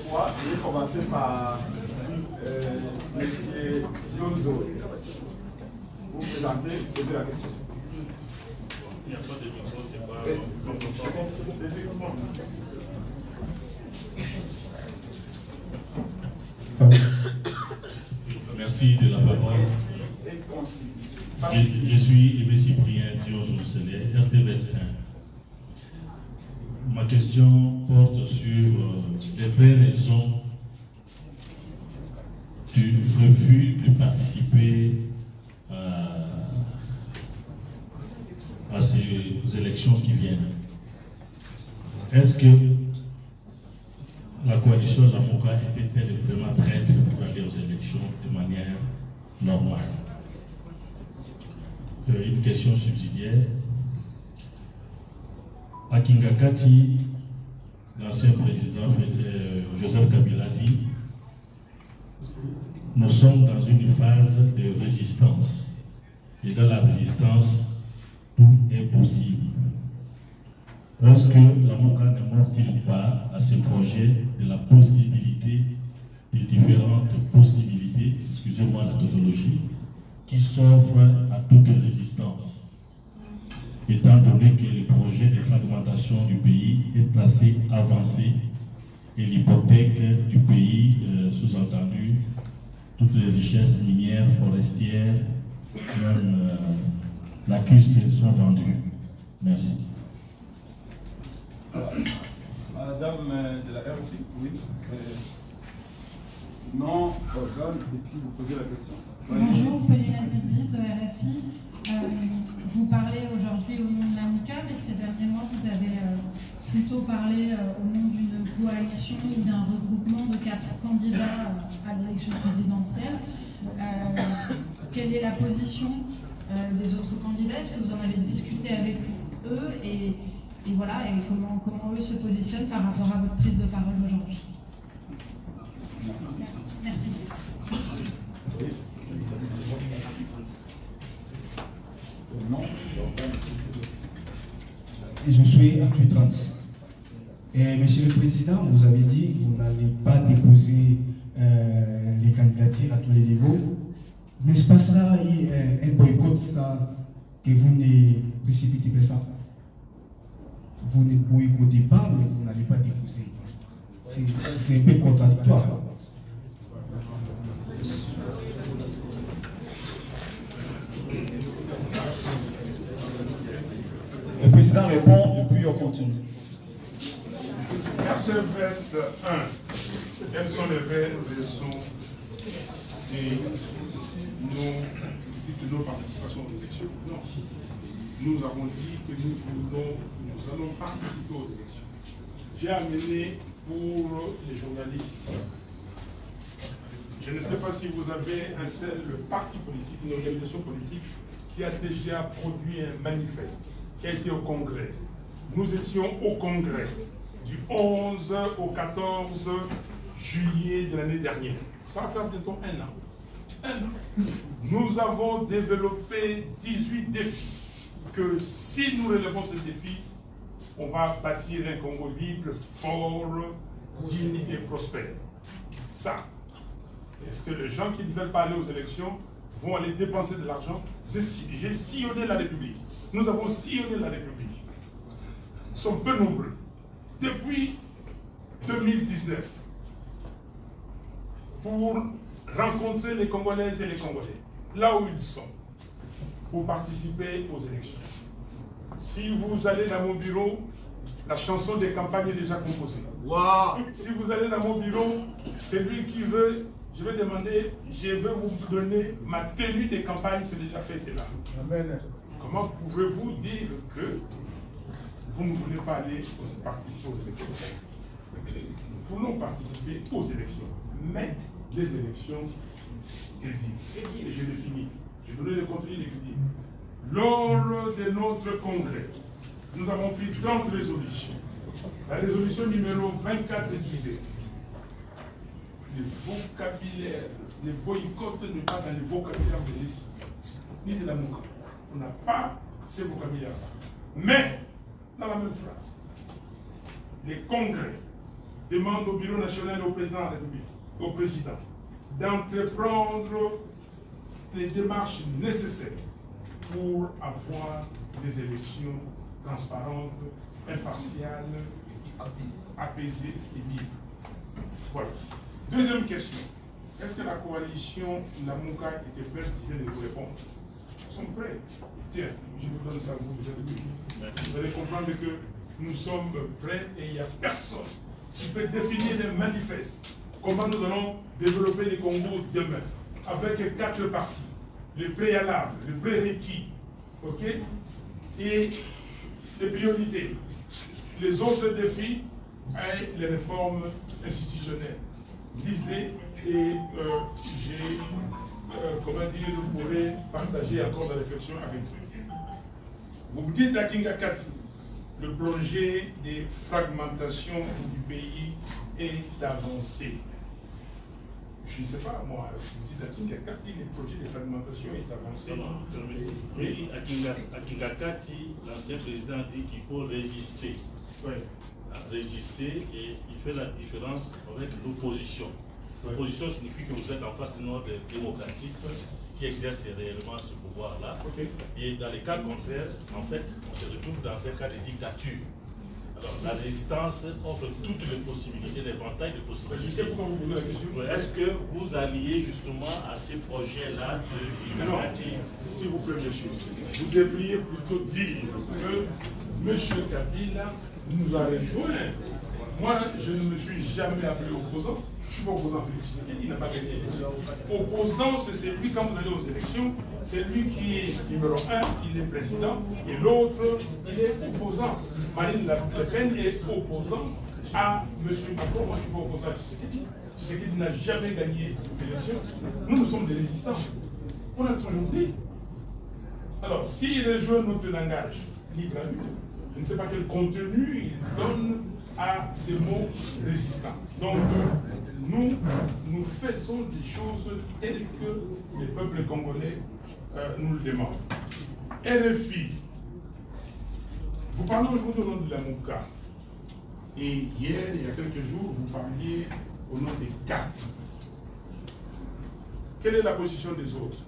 commencer par M. Lonzo. Vous vous présentez, posez la question. Il n'y a pas de micro, Merci de la parole. Je suis Aimé Cyprien Dion-Jourcelet, RTVS1. Ma question porte sur les vraies raisons du refus de participer à ces élections qui viennent. Est-ce que la coalition de la Moka était-elle vraiment prête pour aller aux élections de manière normale? Une question subsidiaire. À Kingakati, l'ancien président Joseph Kabila dit: nous sommes dans une phase de résistance. Et dans la résistance, tout est possible. Est-ce que la MOCA ne montre-t-il pas à ce projet de la possibilité, des différentes possibilités, excusez-moi la tautologie, qui s'offrent à toute résistance, étant donné que le projet de fragmentation du pays est assez avancé et l'hypothèque du pays, sous-entendu, toutes les richesses minières, forestières, même lacustres sont vendues. Merci. Madame de la RFI, oui. Non, Fozone, et puis vous posez la question. Bonjour, Pauline Azidi de RFI. Vous parlez aujourd'hui au nom de la MOCA, mais ces derniers mois, vous avez plutôt parlé au nom d'une coalition ou d'un regroupement de 4 candidats à l'élection présidentielle. Quelle est la position des autres candidats? Est-ce que vous en avez discuté avec eux et voilà, et comment eux se positionnent par rapport à votre prise de parole aujourd'hui? Merci. Je suis à 30. Monsieur le Président, vous avez dit que vous n'allez pas déposer les candidatures à tous les niveaux. N'est-ce pas ça, un boycott, ça, que vous ne précipitez pas ça? Vous ne boycottez pas, mais vous n'allez pas déposer. C'est un peu contradictoire. Le président répond et puis on continue. RTVS 1, quelles sont les vraies raisons de nos participations aux élections? Non. Nous avons dit que nous allons participer aux élections. J'ai amené pour les journalistes ici. Je ne sais pas si vous avez un seul parti politique, une organisation politique qui a déjà produit un manifeste, qui a été au Congrès. Nous étions au Congrès du 11 au 14 juillet de l'année dernière. Ça va faire bientôt un an. Nous avons développé 18 défis que si nous relevons ce défi, on va bâtir un Congo libre, fort, digne et prospère. Ça. Est-ce que les gens qui ne veulent pas aller aux élections vont aller dépenser de l'argent? J'ai sillonné la République. Nous avons sillonné la République. Ils sont peu nombreux. Depuis 2019, pour rencontrer les Congolaises et les Congolais, là où ils sont, pour participer aux élections. Si vous allez dans mon bureau, la chanson des campagnes est déjà composée. Wow. Si vous allez dans mon bureau, celui qui veut, je vais demander, je veux vous donner ma tenue de campagne, c'est déjà fait, c'est là. Amen. Comment pouvez-vous dire que vous ne voulez pas aller participer aux élections? Nous voulons participer aux élections, mais les élections crédibles. Et je définis, je donne le contenu des crédibles. Lors de notre congrès, nous avons pris 30 résolutions. La résolution numéro 24 disait le vocabulaire, le boycott n'est pas dans le vocabulaire de l'ICI, ni de la MOCA. On n'a pas ce vocabulaire-là. Mais, dans la même phrase, les congrès demandent au Bureau national et au président de la République, au président, d'entreprendre les démarches nécessaires pour avoir des élections transparentes, impartiales, apaisées et libres. Voilà. Deuxième question. Est-ce que la coalition, la MOCA, était prête? Je viens de vous répondre. Ils sont prêts. Tiens, je vous donne ça à vous. Vous allez comprendre que nous sommes prêts et il n'y a personne qui peut définir les manifestes. Comment nous allons développer les Congos demain avec 4 parties. Les préalables, les prérequis, ok, et les priorités. Les autres défis et les réformes institutionnelles. Lisez et j'ai, comment dire, vous pourrez partager encore la réflexion avec vous. Vous dites à Kingakati, le projet de fragmentation du pays est avancé. je ne sais pas, moi, je dis à Kingakati, les projets de fragmentation est avancé. Oui, à Kingakati, l'ancien président dit qu'il faut résister. Oui. Résister, et il fait la différence avec l'opposition. L'opposition signifie que vous êtes en face d'un ordre démocratique qui exerce réellement ce pouvoir-là. Okay. Et dans les cas contraires, en fait, on se retrouve dans un cas de dictature. Alors, la résistance offre toutes les possibilités, l'éventail de possibilités. Je sais pourquoi vous posez la question. Est-ce que vous alliez justement à ces projets-là de dictature? S'il vous plaît, monsieur, vous devriez plutôt dire que M. Kabila nous a rejoints. Moi, je ne me suis jamais appelé opposant. Je ne suis pas opposant à Félix Tshisekedi, il n'a pas gagné l'élection. Opposant, c'est celui, quand vous allez aux élections, c'est lui qui est numéro 1, il est président, et l'autre, il est opposant. Marine Le Pen est opposant à M. Macron. Moi, je ne suis pas opposant à Tshisekedi. Tshisekedi n'a jamais gagné l'élection. Nous sommes des résistants. On a toujours dit. Alors, s'il rejoint notre langage libre à lui, je ne sais pas quel contenu il donne à ces mots résistants. Donc, nous faisons des choses telles que les peuples congolais nous le demandent. RFI, vous parlez aujourd'hui au nom de la MOUCA. Et hier, il y a quelques jours, vous parliez au nom des 4. Quelle est la position des autres?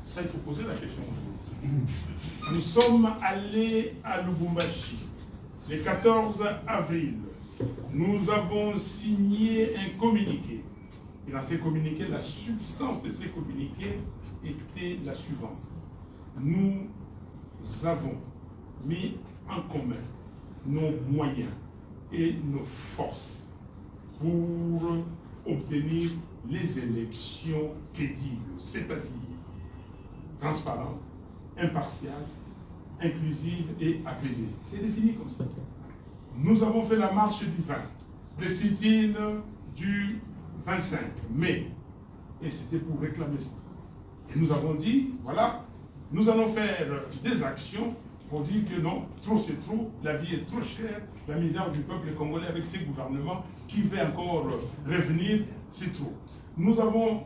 Ça, il faut poser la question aux autres. Nous sommes allés à Lubumbashi le 14 avril. Nous avons signé un communiqué. Et dans ces communiqués, la substance de ces communiqués était la suivante. Nous avons mis en commun nos moyens et nos forces pour obtenir les élections crédibles, c'est-à-dire transparentes, impartiales, inclusives et apaisées. C'est défini comme ça. Nous avons fait la marche du 20, le sit-in du 25 mai, et c'était pour réclamer ça. Et nous avons dit, voilà, nous allons faire des actions pour dire que non, trop c'est trop, la vie est trop chère, la misère du peuple congolais avec ses gouvernements qui veut encore revenir, c'est trop. Nous avons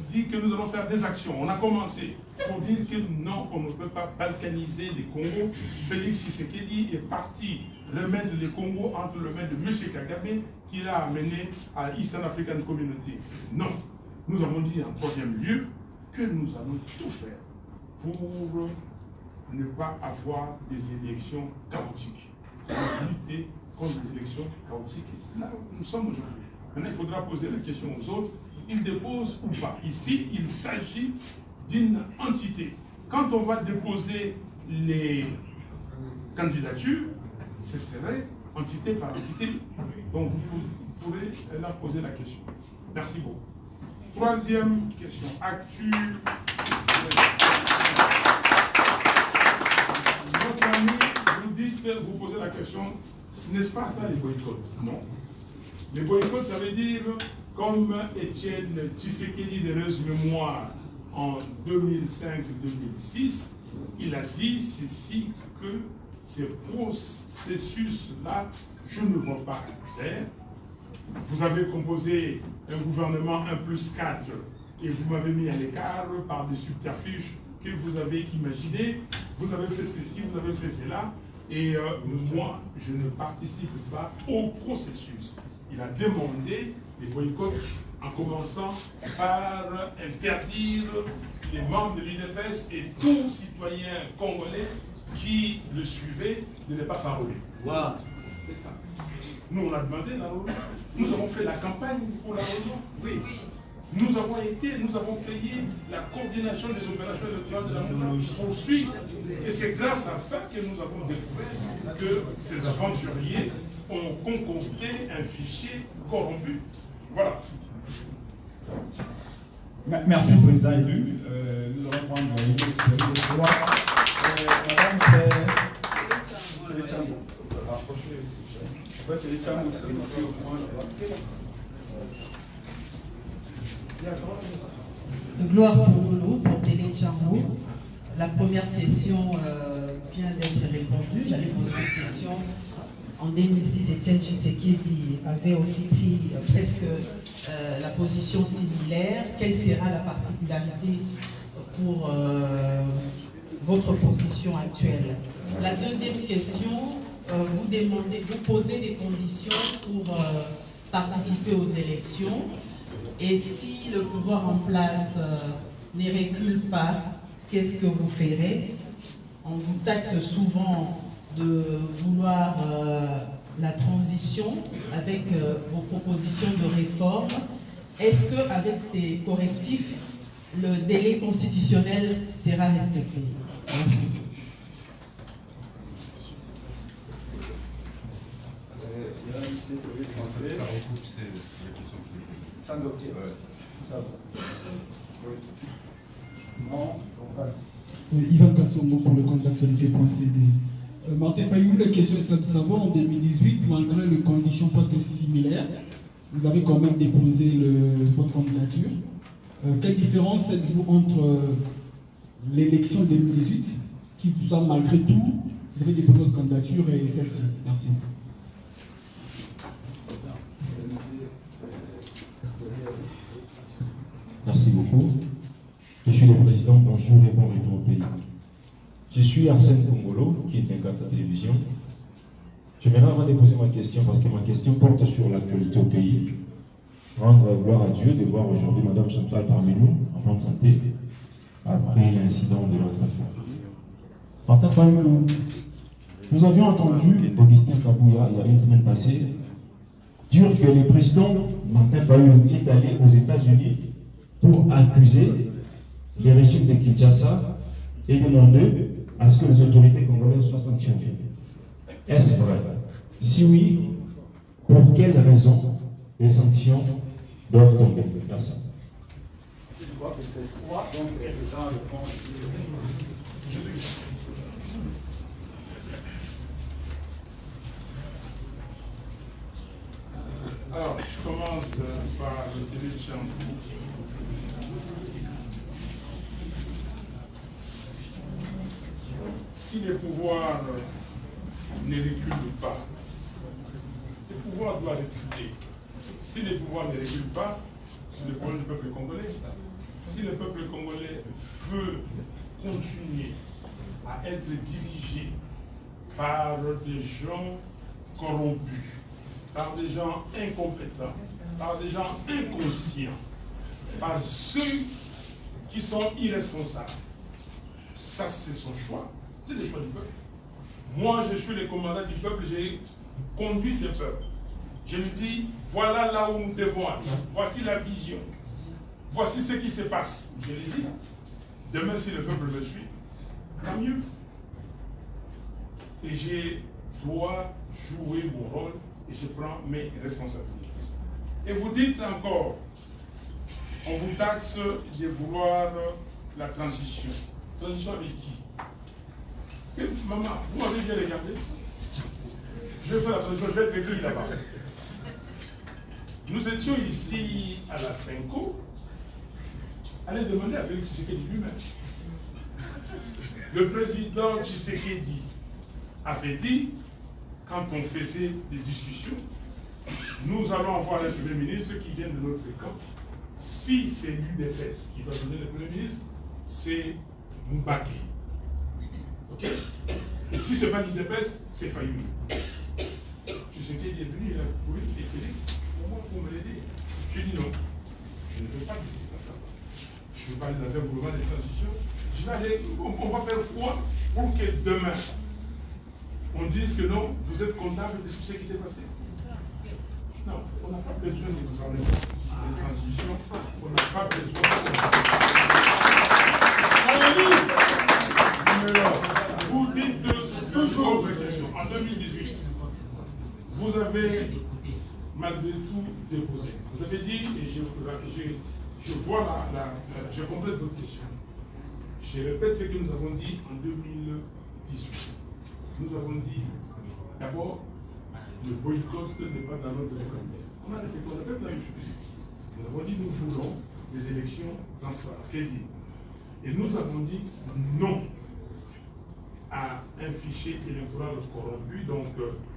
dit que nous allons faire des actions. On a commencé pour dire que non, on ne peut pas balkaniser les Congos. Félix Tshisekedi est parti remettre les Congos entre les mains de M. Kagame qui l'a amené à Eastern African Community. Non. Nous avons dit en troisième lieu que nous allons tout faire pour ne pas avoir des élections chaotiques. Lutter contre les élections chaotiques. Et c'est là où nous sommes aujourd'hui. Maintenant, il faudra poser la question aux autres. Ils déposent ou pas. Ici, il s'agit d'une entité. Quand on va déposer les candidatures, ce serait entité par entité. Donc, vous pourrez là poser la question. Merci beaucoup. Troisième question. Actu. Votre ami, vous dites, vous posez la question, n'est-ce pas ça les boycotts? Non. Les boycotts, ça veut dire, comme Étienne Tshisekedi de heureuse mémoire en 2005-2006, il a dit ceci, que ces processus-là, je ne vois pas faire. Vous avez composé un gouvernement 1+4 et vous m'avez mis à l'écart par des subterfuges que vous avez imaginés. Vous avez fait ceci, vous avez fait cela. Et moi, je ne participe pas au processus. Il a demandé les boycotts en commençant par interdire les membres de l'UDPS et tout citoyen congolais qui le suivait de ne pas s'enrôler. Wow. C'est ça. Nous, on a demandé l'enrôlement. Nous avons fait la campagne pour l'enrôlement. Oui. Nous avons créé la coordination des opérations électorales de la MONUC pour suivre. Et c'est grâce à ça que nous avons découvert que ces aventuriers ont concocté un fichier corrompu. Voilà. Merci, Président élu. Nous allons prendre une série de droits. Madame, c'est Gloire pour Lolo, pour Télé Tchambo. La première question vient d'être répondue. J'allais poser une question en 2006, Étienne Tshisekedi avait aussi pris presque la position similaire. Quelle sera la particularité pour votre position actuelle? La deuxième question, vous posez des conditions pour participer aux élections. Et si le pouvoir en place ne recule pas, qu'est-ce que vous ferez? On vous taxe souvent de vouloir la transition avec vos propositions de réforme. Est-ce qu'avec ces correctifs, le délai constitutionnel sera respecté? Merci. Ça regroupe les questions que je vais poser. Sans objet. Ivan Kassongo pour le compte d'actualité.cd. Martin Fayou, la question est simple de savoir, en 2018, malgré les conditions presque similaires, vous avez quand même déposé votre candidature. Quelle différence faites-vous entre l'élection de 2018, qui vous a malgré tout, vous avez déposé votre candidature, et celle-ci? Merci. Merci beaucoup. Monsieur le Président, bonjour et bon retour au pays. Je suis Arsène Kongolo, qui est un cadre de télévision. Je vais avant de poser ma question, parce que ma question porte sur l'actualité au pays. Rendre gloire à Dieu de voir aujourd'hui Madame Chantal parmi nous, en bonne santé, après l'incident de notre femme. Martin Fayou, nous avions entendu Augustin Kabouya, il y a une semaine passée, dire que le président Martin Fayou est allé aux États-Unis pour accuser le régime de Kinshasa et demander à ce que les autorités congolaises soient sanctionnées. Est-ce vrai? Si oui, pour quelles raisons les sanctions doivent tomber? Merci. Alors, je commence par le téléchamp. Si les pouvoirs ne reculent pas, les pouvoirs doivent reculer. Si les pouvoirs ne reculent pas, c'est le problème du peuple congolais. Si le peuple congolais veut continuer à être dirigé par des gens corrompus, par des gens incompétents, par des gens inconscients, par ceux qui sont irresponsables, ça c'est son choix. C'est le choix du peuple. Moi, je suis le commandant du peuple, j'ai conduit ce peuple. Je lui dis, voilà là où nous devons aller. Voici la vision. Voici ce qui se passe. Je les dis. Demain, si le peuple me suit, tant mieux. Et je dois jouer mon rôle et je prends mes responsabilités. Et vous dites encore, on vous taxe de vouloir la transition. Transition avec qui? Parce que, maman, vous m'avez bien regardé. Je vais faire la transition, je vais être réglé là-bas. Nous étions ici à la Cinco. Allez demander à Félix Tshisekedi lui-même. Le président Tshisekedi avait dit, quand on faisait des discussions, nous allons avoir un Premier ministre qui vient de notre camp. Si c'est l'UDPS qui va donner le Premier ministre, c'est Moubaké. Ok? Et si ce n'est pas l'UDPS, c'est Fayou. Tshisekedi est venu, il a couru, et Félix, pour moi, pour me l'aider. Je dis non, je ne veux pas laisser la femme. Je ne veux pas aller dans un gouvernement de transition. Je vais aller, on va faire quoi pour que demain, on dise que non, vous êtes comptable de tout ce qui s'est passé? Non, on n'a pas besoin de gouvernement de transition. On n'a pas besoin de... Vous dites toujours votre question. En 2018, vous avez malgré tout déposé. Vous avez dit, et je vois je complète votre question. Je répète ce que nous avons dit en 2018. Nous avons dit, d'abord, le boycott n'est pas dans notre vocabulaire. On a répété la même chose. Nous avons dit, nous voulons des élections transparentes, crédibles. Et nous avons dit non à un fichier électoral corrompu, donc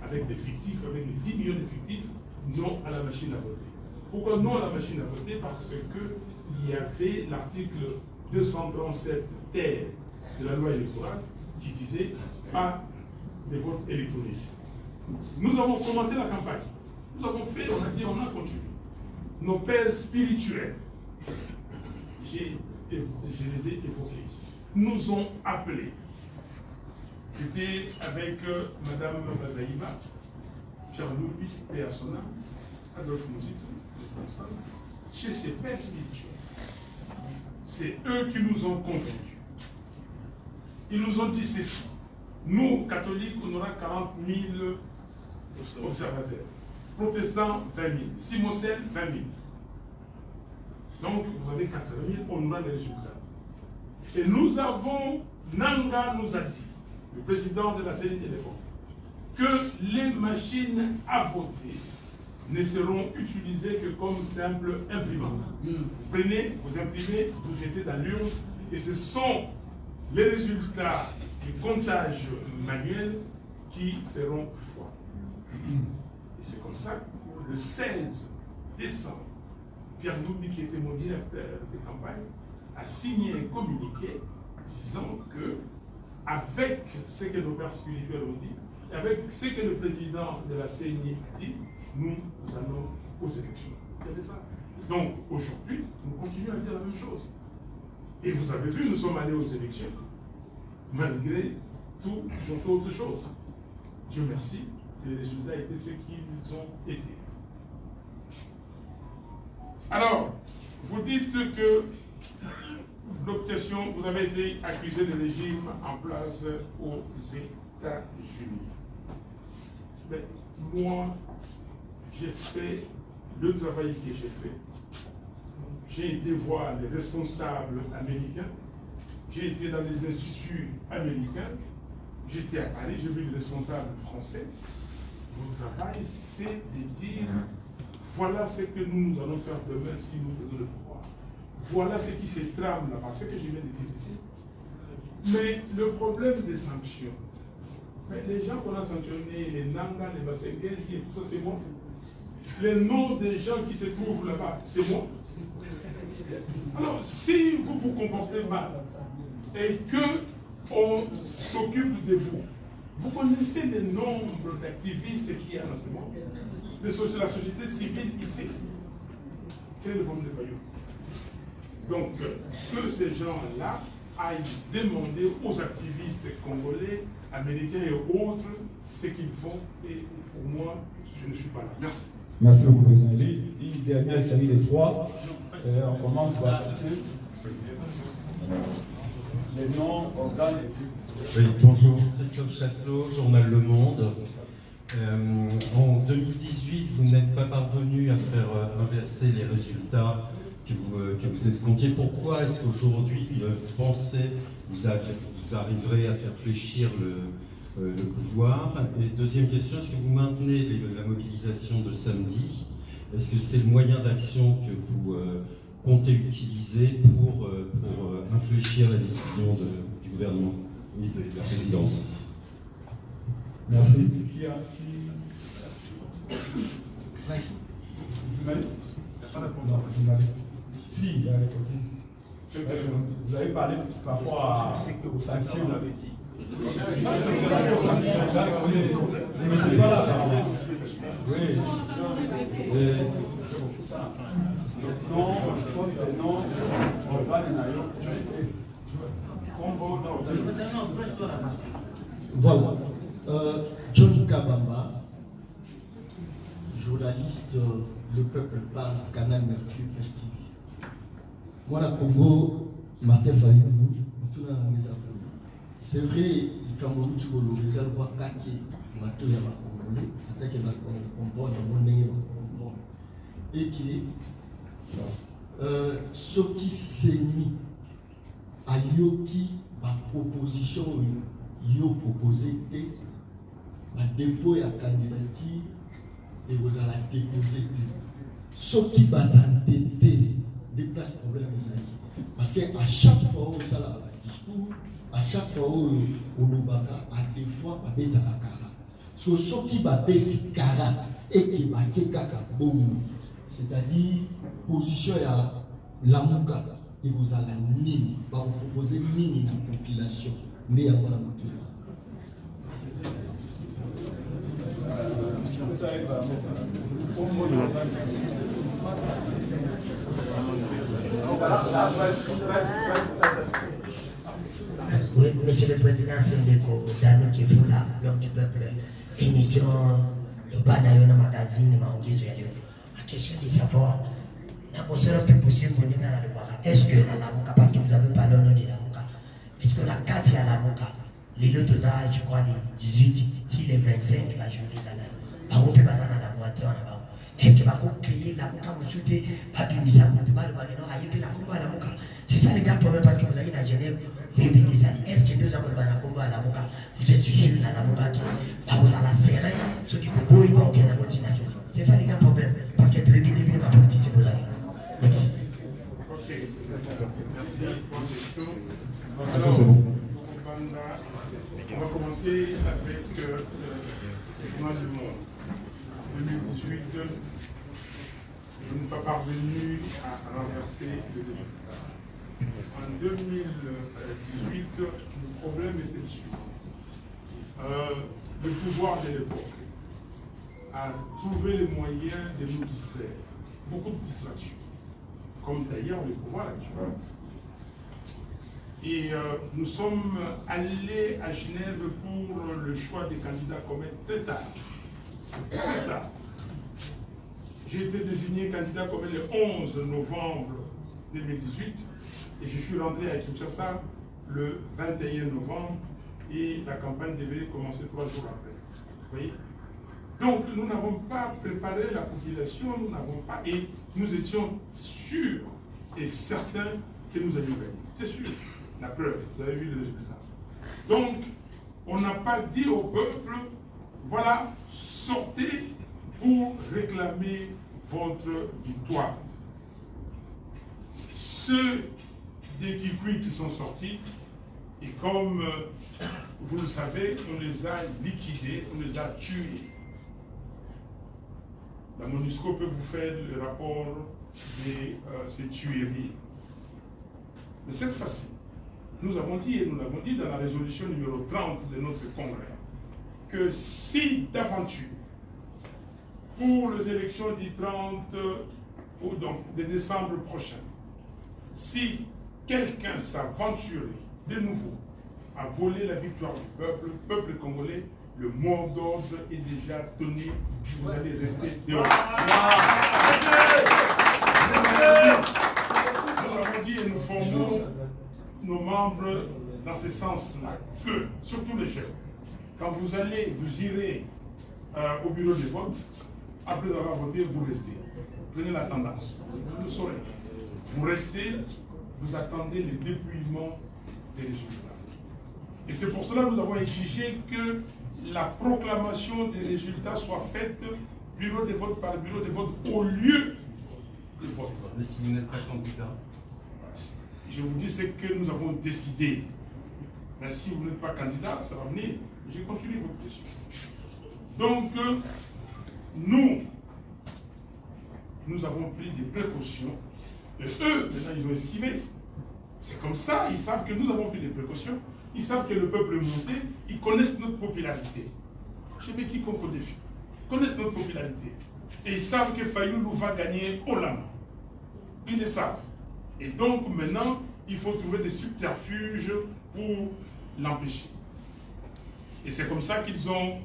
avec des fictifs, avec des 10 millions de fictifs, non à la machine à voter. Pourquoi non à la machine à voter? Parce qu'il y avait l'article 237 ter de la loi électorale qui disait pas de vote électronique. Nous avons commencé la campagne. Nous avons fait, on a dit, on a continué. Nos pères spirituels, je les ai évoqués ici, nous ont appelés. J'étais avec Madame Bazaïba, Pierre-Louis Péassona, Adolphe Mouzito, chez ces pères spirituels. C'est eux qui nous ont convaincus. Ils nous ont dit ceci. Nous, catholiques, on aura 40 000 observateurs. Protestants, 20 000. Simocènes, 20 000. Donc, vous avez 80 000, on aura les résultats. Et nous avons, Nanga nous a dit, le président de la CENI de l'époque, que les machines à voter ne seront utilisées que comme simple imprimante. Prenez, vous imprimez, vous jetez dans l'urne, et ce sont les résultats du comptage manuel qui feront foi. Et c'est comme ça que le 16 décembre, Pierre Doubi, qui était mon directeur de campagne, a signé un communiqué disant que, avec ce que nos pères spirituels ont dit, avec ce que le président de la CENI a dit, nous allons aux élections. C'est ça. Donc aujourd'hui, nous continuons à dire la même chose. Et vous avez vu, nous sommes allés aux élections. Malgré tout, ils ont fait autre chose. Dieu merci, les résultats étaient ce qu'ils ont été. Alors, vous dites que l'obtention, vous avez été accusé de régime en place aux États-Unis. Mais moi, j'ai fait le travail que j'ai fait. J'ai été voir les responsables américains. J'ai été dans des instituts américains. J'étais à Paris, j'ai vu les responsables français. Mon travail, c'est de dire voilà ce que nous allons faire demain si nous donnons le pouvoir. Voilà ce qui se trame là-bas, ce que je viens de dire ici. Mais le problème des sanctions, les gens qu'on a sanctionnés, les Nanga, les Basengues, et tout ça, c'est moi. Les noms des gens qui se trouvent là-bas, c'est moi. Alors, si vous vous comportez mal et qu'on s'occupe de vous, vous connaissez le nombre d'activistes qu'il y a dans ce monde, la société civile ici. Quel est le problème de Fayou? Donc, que ces gens-là aillent demander aux activistes congolais, américains et autres ce qu'ils font, et pour moi, je ne suis pas là. Merci. Merci beaucoup, président. Une dernière série de 3. On commence par les noms, organes et puis. Oui, bonjour, Christophe Châtelot, journal Le Monde. En 2018, vous n'êtes pas parvenu à faire inverser les résultats que vous escomptiez. Pourquoi est-ce qu'aujourd'hui, vous pensez vous arriverez à faire fléchir le pouvoir? Et deuxième question, est-ce que vous maintenez la mobilisation de samedi? Est-ce que c'est le moyen d'action que vous comptez utiliser pour infléchir la décision du gouvernement et de la présidence? Merci. Si, il y a la réponse. Vous avez parlé par rapport aux sanctions. Oui. Voilà. John Kabamba, journaliste, Le Peuple Parle, Canal Mercure, Presse TV. Moi, la Congo, Martin Fayulu, c'est vrai, le Cameroun, tu vois, le réservoir Kaki, Mato Yama Congolais, c'est-à-dire qu'il va comprendre, et qui ce qui s'est mis à Yoki, ma proposition, yo proposé, ma dépôt et la candidature, et vous allez déposer. Ce qui va s'entêter, des places problèmes, parce qu'à chaque fois, ça discours, à chaque fois où on nous bat, à des fois, on bête à Kara. Ce qui va bête Kara et qui va Kaka Boum, c'est-à-dire position à Lamouka, et vous allez Nini, va vous proposer Nini dans la population, né à la Oui, Monsieur le Président, c'est le dernier qui est là, l'homme du peuple, émission de Banayon magazine, ma question de savoir, la question un peu possible pour nous dans la Mouka. Est-ce que la Mouka, parce que vous avez parlé au nom de la Mouka, est-ce que la carte à la Mouka, les autres âges, je crois, les 18, les 25, la journée, on peut pas dans la boîte, est-ce que va créer la Mouka, vous souhaitez, pas bien, ça vous demande, la Mouka. C'est ça le grand problème parce que vous avez la Genève, est-ce que nous avons la Mouka, vous êtes sûr, la Mouka, vous allez serrer, ceux qui vous boivent, ils vont la motivation. C'est ça le grand problème, parce que depuis le début de ma politique, c'est pour aller. Merci. Ok, merci pour la question. Alors, on va commencer avec le journal du monde. En 2018, nous n'sommes pas parvenus à renverser le résultat. En 2018, le problème était le suivant. Le pouvoir de l'époque a trouvé les moyens de nous distraire. Beaucoup de distractions, comme d'ailleurs le pouvoir actuel. Et nous sommes allés à Genève pour le choix des candidats communs très tard. Très tard. J'ai été désigné candidat commun le 11 novembre 2018 et je suis rentré à Kinshasa le 21 novembre et la campagne devait commencer 3 jours après. Vous voyez? Donc nous n'avons pas préparé la population, nous n'avons pas, et nous étions sûrs et certains que nous allions gagner. C'est sûr. La preuve, vous avez vu le résultat. Donc, on n'a pas dit au peuple, voilà, sortez pour réclamer votre victoire. Ceux des Kikuits qui sont sortis, et comme vous le savez, on les a liquidés, on les a tués. La MONUSCO peut vous faire le rapport de ces tueries. Mais cette fois-ci, nous avons dit, et nous l'avons dit dans la résolution numéro 30 de notre congrès, que si d'aventure, pour les élections du 30 ou donc de décembre prochain, si quelqu'un s'aventurait de nouveau à voler la victoire du peuple, le peuple congolais, le mot d'ordre est déjà donné, vous allez rester dehors. Nous avons dit et nous formons nos membres dans ce sens-là, que, surtout les jeunes, quand vous irez au bureau de vote, après avoir voté, vous restez. Prenez la tendance, vous le saurez. Vous restez, vous attendez le dépouillement des résultats. Et c'est pour cela que nous avons exigé que la proclamation des résultats soit faite bureau de vote par bureau de vote au lieu de vote. Mais si vous n'êtes pas candidat, je vous dis ce que nous avons décidé. Mais si vous n'êtes pas candidat, ça va venir. Je continue votre question. Donc, nous avons pris des précautions. Et eux, maintenant, ils ont esquivé. C'est comme ça, ils savent que nous avons pris des précautions. Ils savent que le peuple est monté. Ils connaissent notre popularité. Je mets quiconque au défi. Ils connaissent notre popularité. Et ils savent que Fayoulou va gagner haut la main. Ils le savent. Et donc, maintenant, il faut trouver des subterfuges pour l'empêcher. Et c'est comme ça qu'ils ont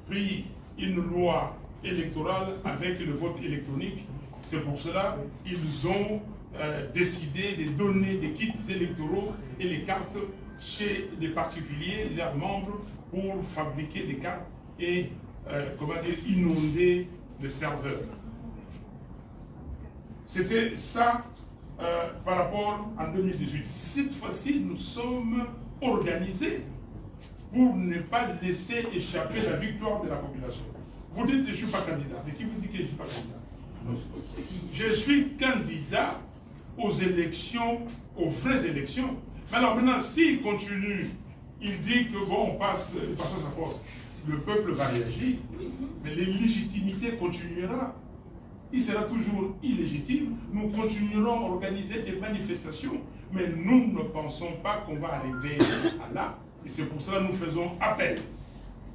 pris une loi électorale avec le vote électronique. C'est pour cela qu'ils ont décidé de donner des kits électoraux et les cartes chez les particuliers, leurs membres, pour fabriquer des cartes et inonder les serveurs. C'était ça par rapport à 2018. Cette fois-ci, nous sommes organisés pour ne pas laisser échapper la victoire de la population. Vous dites que je ne suis pas candidat, mais qui vous dit que je ne suis pas candidat? Je suis candidat aux élections, aux vraies élections. Mais alors maintenant, s'il continue, il dit que bon, on passe de passage à force, le peuple va réagir, mais l'illégitimité continuera. Il sera toujours illégitime. Nous continuerons à organiser des manifestations, mais nous ne pensons pas qu'on va arriver à là. Et c'est pour cela que nous faisons appel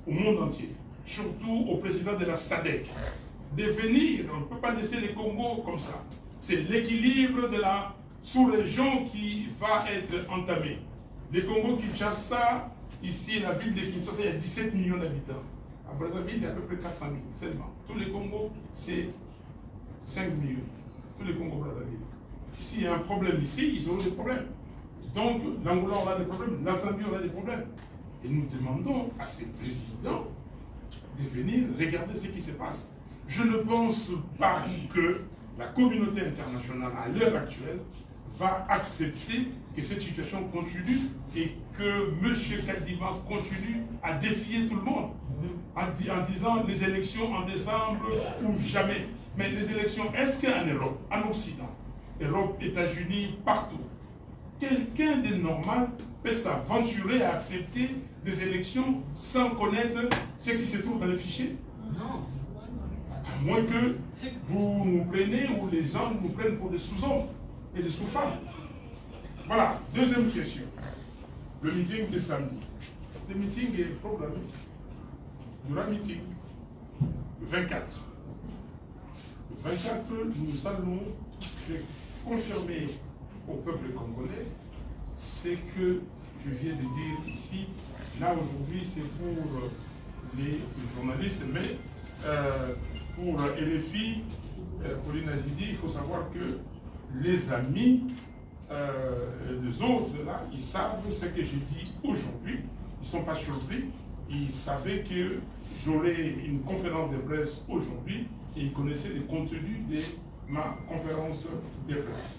au monde entier, surtout au président de la SADC, de venir. On ne peut pas laisser les Congos comme ça. C'est l'équilibre de la sous-région qui va être entamé. Les Congo-Kinshasa, ici, la ville de Kinshasa, il y a 17 millions d'habitants. À Brazzaville, il y a à peu près 400 000 seulement. Tous les Congos, c'est 5 millions. Tous les Congo-Brazzaville. S'il y a un problème ici, ils auront des problèmes. Donc, l'Angola aura des problèmes, la Zambie aura des problèmes. Et nous demandons à ces présidents de venir regarder ce qui se passe. Je ne pense pas que la communauté internationale, à l'heure actuelle, va accepter que cette situation continue et que M. Kadima continue à défier tout le monde en disant les élections en décembre ou jamais. Mais les élections, est-ce qu'en Europe, en Occident, Europe, États-Unis, partout, quelqu'un de normal peut s'aventurer à accepter des élections sans connaître ce qui se trouve dans le fichier? Non. À moins que vous nous preniez ou les gens nous prennent pour des sous-hommes et des sous-femmes. Voilà, deuxième question. Le meeting de samedi. Le meeting est programmé. Il y aura un meeting le 24. Le 24, nous allons confirmer au peuple congolais ce que je viens de dire ici. Là, aujourd'hui, c'est pour les journalistes, mais pour RFI, Pauline Azidi, il faut savoir que les amis, les autres, là, ils savent ce que j'ai dit aujourd'hui. Ils ne sont pas surpris. Ils savaient que j'aurais une conférence de presse aujourd'hui et ils connaissaient le contenu de ma conférence de presse.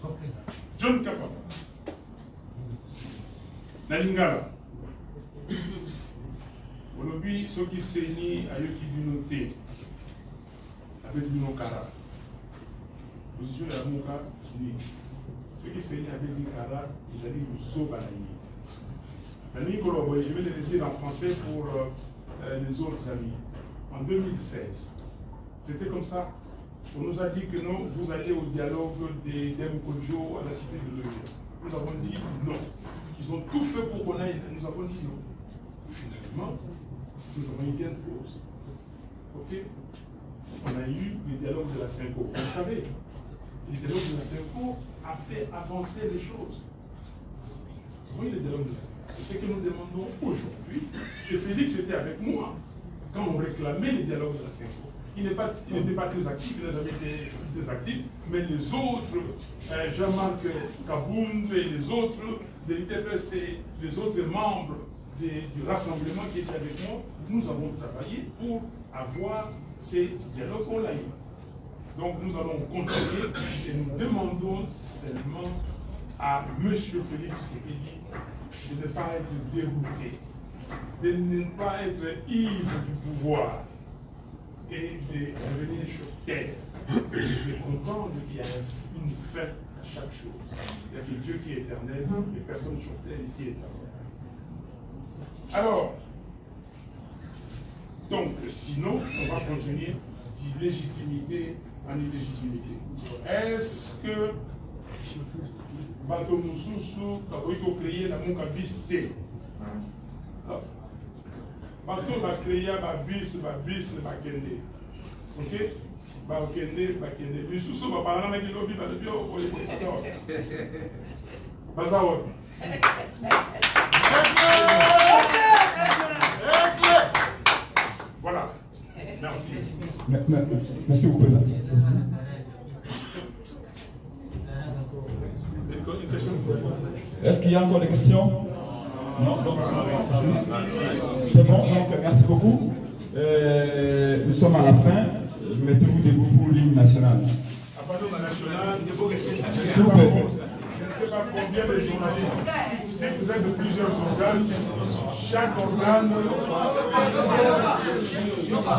John Kapapa. La Lingala. Aujourd'hui, ceux qui s'enient à eux qui noté avec Minokara. Position de la Mouka, ceux qui s'enient avec Minokara, ils allaient nous sauver à la Nicolas, je vais le dire en français pour les autres amis. En 2016, c'était comme ça. On nous a dit que non, vous allez au dialogue des Demkodjo à la cité de l'ONU. Nous avons dit non. Ils ont tout fait pour qu'on aille. Nous avons dit non. Finalement, nous avons eu gain de cause. Ok? On a eu le dialogue de la Cinco. Vous savez, le dialogue de la Cinco a fait avancer les choses. Oui, le dialogue de la Cinco. C'est ce que nous demandons aujourd'hui. Et Félix était avec moi quand on réclamait le dialogue de la Cinco. Il n'était pas très actif, il n'a jamais été très actif, mais les autres, Jean-Marc Kabound et les autres, les autres membres du rassemblement qui étaient avec moi, nous avons travaillé pour avoir ces dialogues qu'on l'a eu. Donc nous allons continuer et nous demandons seulement à M. Félix Tshisekedi de ne pas être dérouté, de ne pas être ivre du pouvoir et de revenir sur terre, de comprendre qu'il y a une fin à chaque chose. Il y a que Dieu qui est éternel et personne sur terre ici est éternel. Alors, donc, sinon, on va continuer d'illégitimité en illégitimité. Est-ce que Bato Moussousou a créé la Moukabiste? Bato va créer ma bis, Bakende. Ok? Bakende. Moussousou va parler avec le lobby, Bazawa. Voilà. Merci. Merci beaucoup. Est-ce qu'il y a encore des questions? Non. C'est bon, donc merci beaucoup. Nous sommes à la fin. Mettez-vous debout pour l'hymne national. S'il vous plaît. Je ne sais pas combien de journalistes. Si vous êtes de plusieurs organes, chaque organe,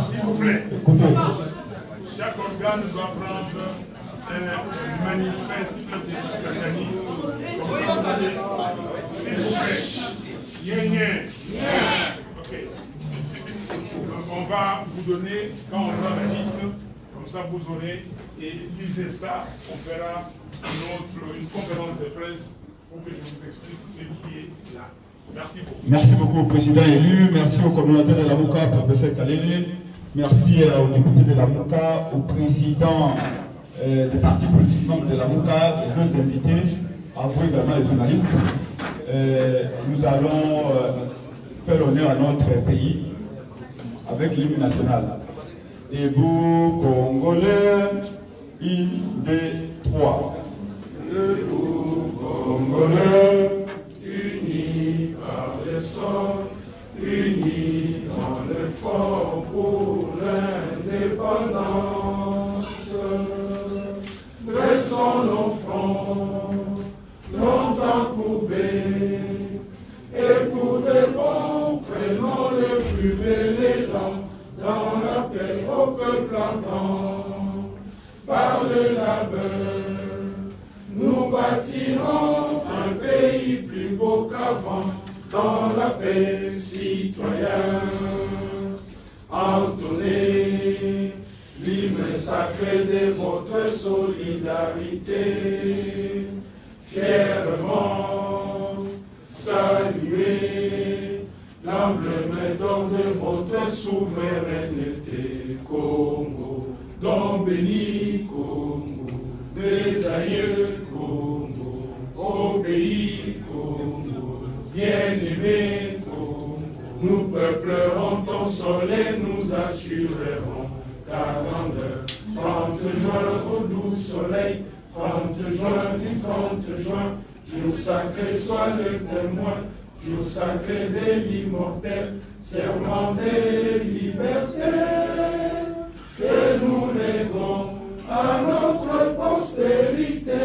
s'il vous plaît, chaque organe doit prendre un manifeste de satanisme. Comme ça, vous allez, s'il vous plaît. Ok. On va vous donner, quand on aura la liste, comme ça vous aurez, et lisez ça, on fera une conférence de presse pour que je vous explique ce qui est là. Merci beaucoup. Merci beaucoup au président élu, merci au coordonnateur de la MOCA, professeur Kalele, merci aux députés de la MOCA, au président des partis politiques membres de la MOCA, les autres invités, à vous également les journalistes. Nous allons faire l'honneur à notre pays avec l'hymne national. Et vous, Congolais, une, deux, trois. Debout, Congolais, unis par les sorts, unis dans l'effort pour l'indépendance. Dressons nos fronts, longtemps courbés, et pour de bons, prenons les plus belles éléments dans la paix au peuple ardent. Par le labeur, nous bâtirons un pays plus beau qu'avant, dans la paix citoyenne. Entonnez l'hymne sacré de votre solidarité, fièrement saluez l'emblème d'or de votre souveraineté. Congo, don béni Congo, des aïeux Congo, au pays Congo, bien-aimé Congo, nous peuplerons ton soleil, nous assurerons ta grandeur. 30 juin au doux soleil, 30 juin du 30 juin, jour sacré soit le témoin, jour sacré de l'immortel, serment de liberté, que nous léguons à notre postérité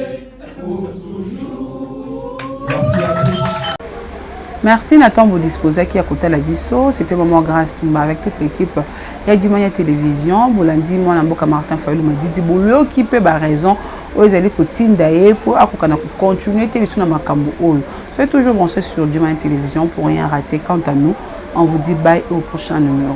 pour toujours. Merci à tous. Merci Nathan Bodisposa qui a côté la Bisso. C'était vraiment grâce Tumba avec toute l'équipe. Il y a Dimania Télévision. Bolandi, moi, Namboka Martin Fayou m'a dit Bolo qui peut avoir raison. Ils allaient continuer pour continuer télévision dans Makambo. Soyez toujours branchés sur Dimania Télévision pour rien rater. Quant à nous, on vous dit bye au prochain numéro.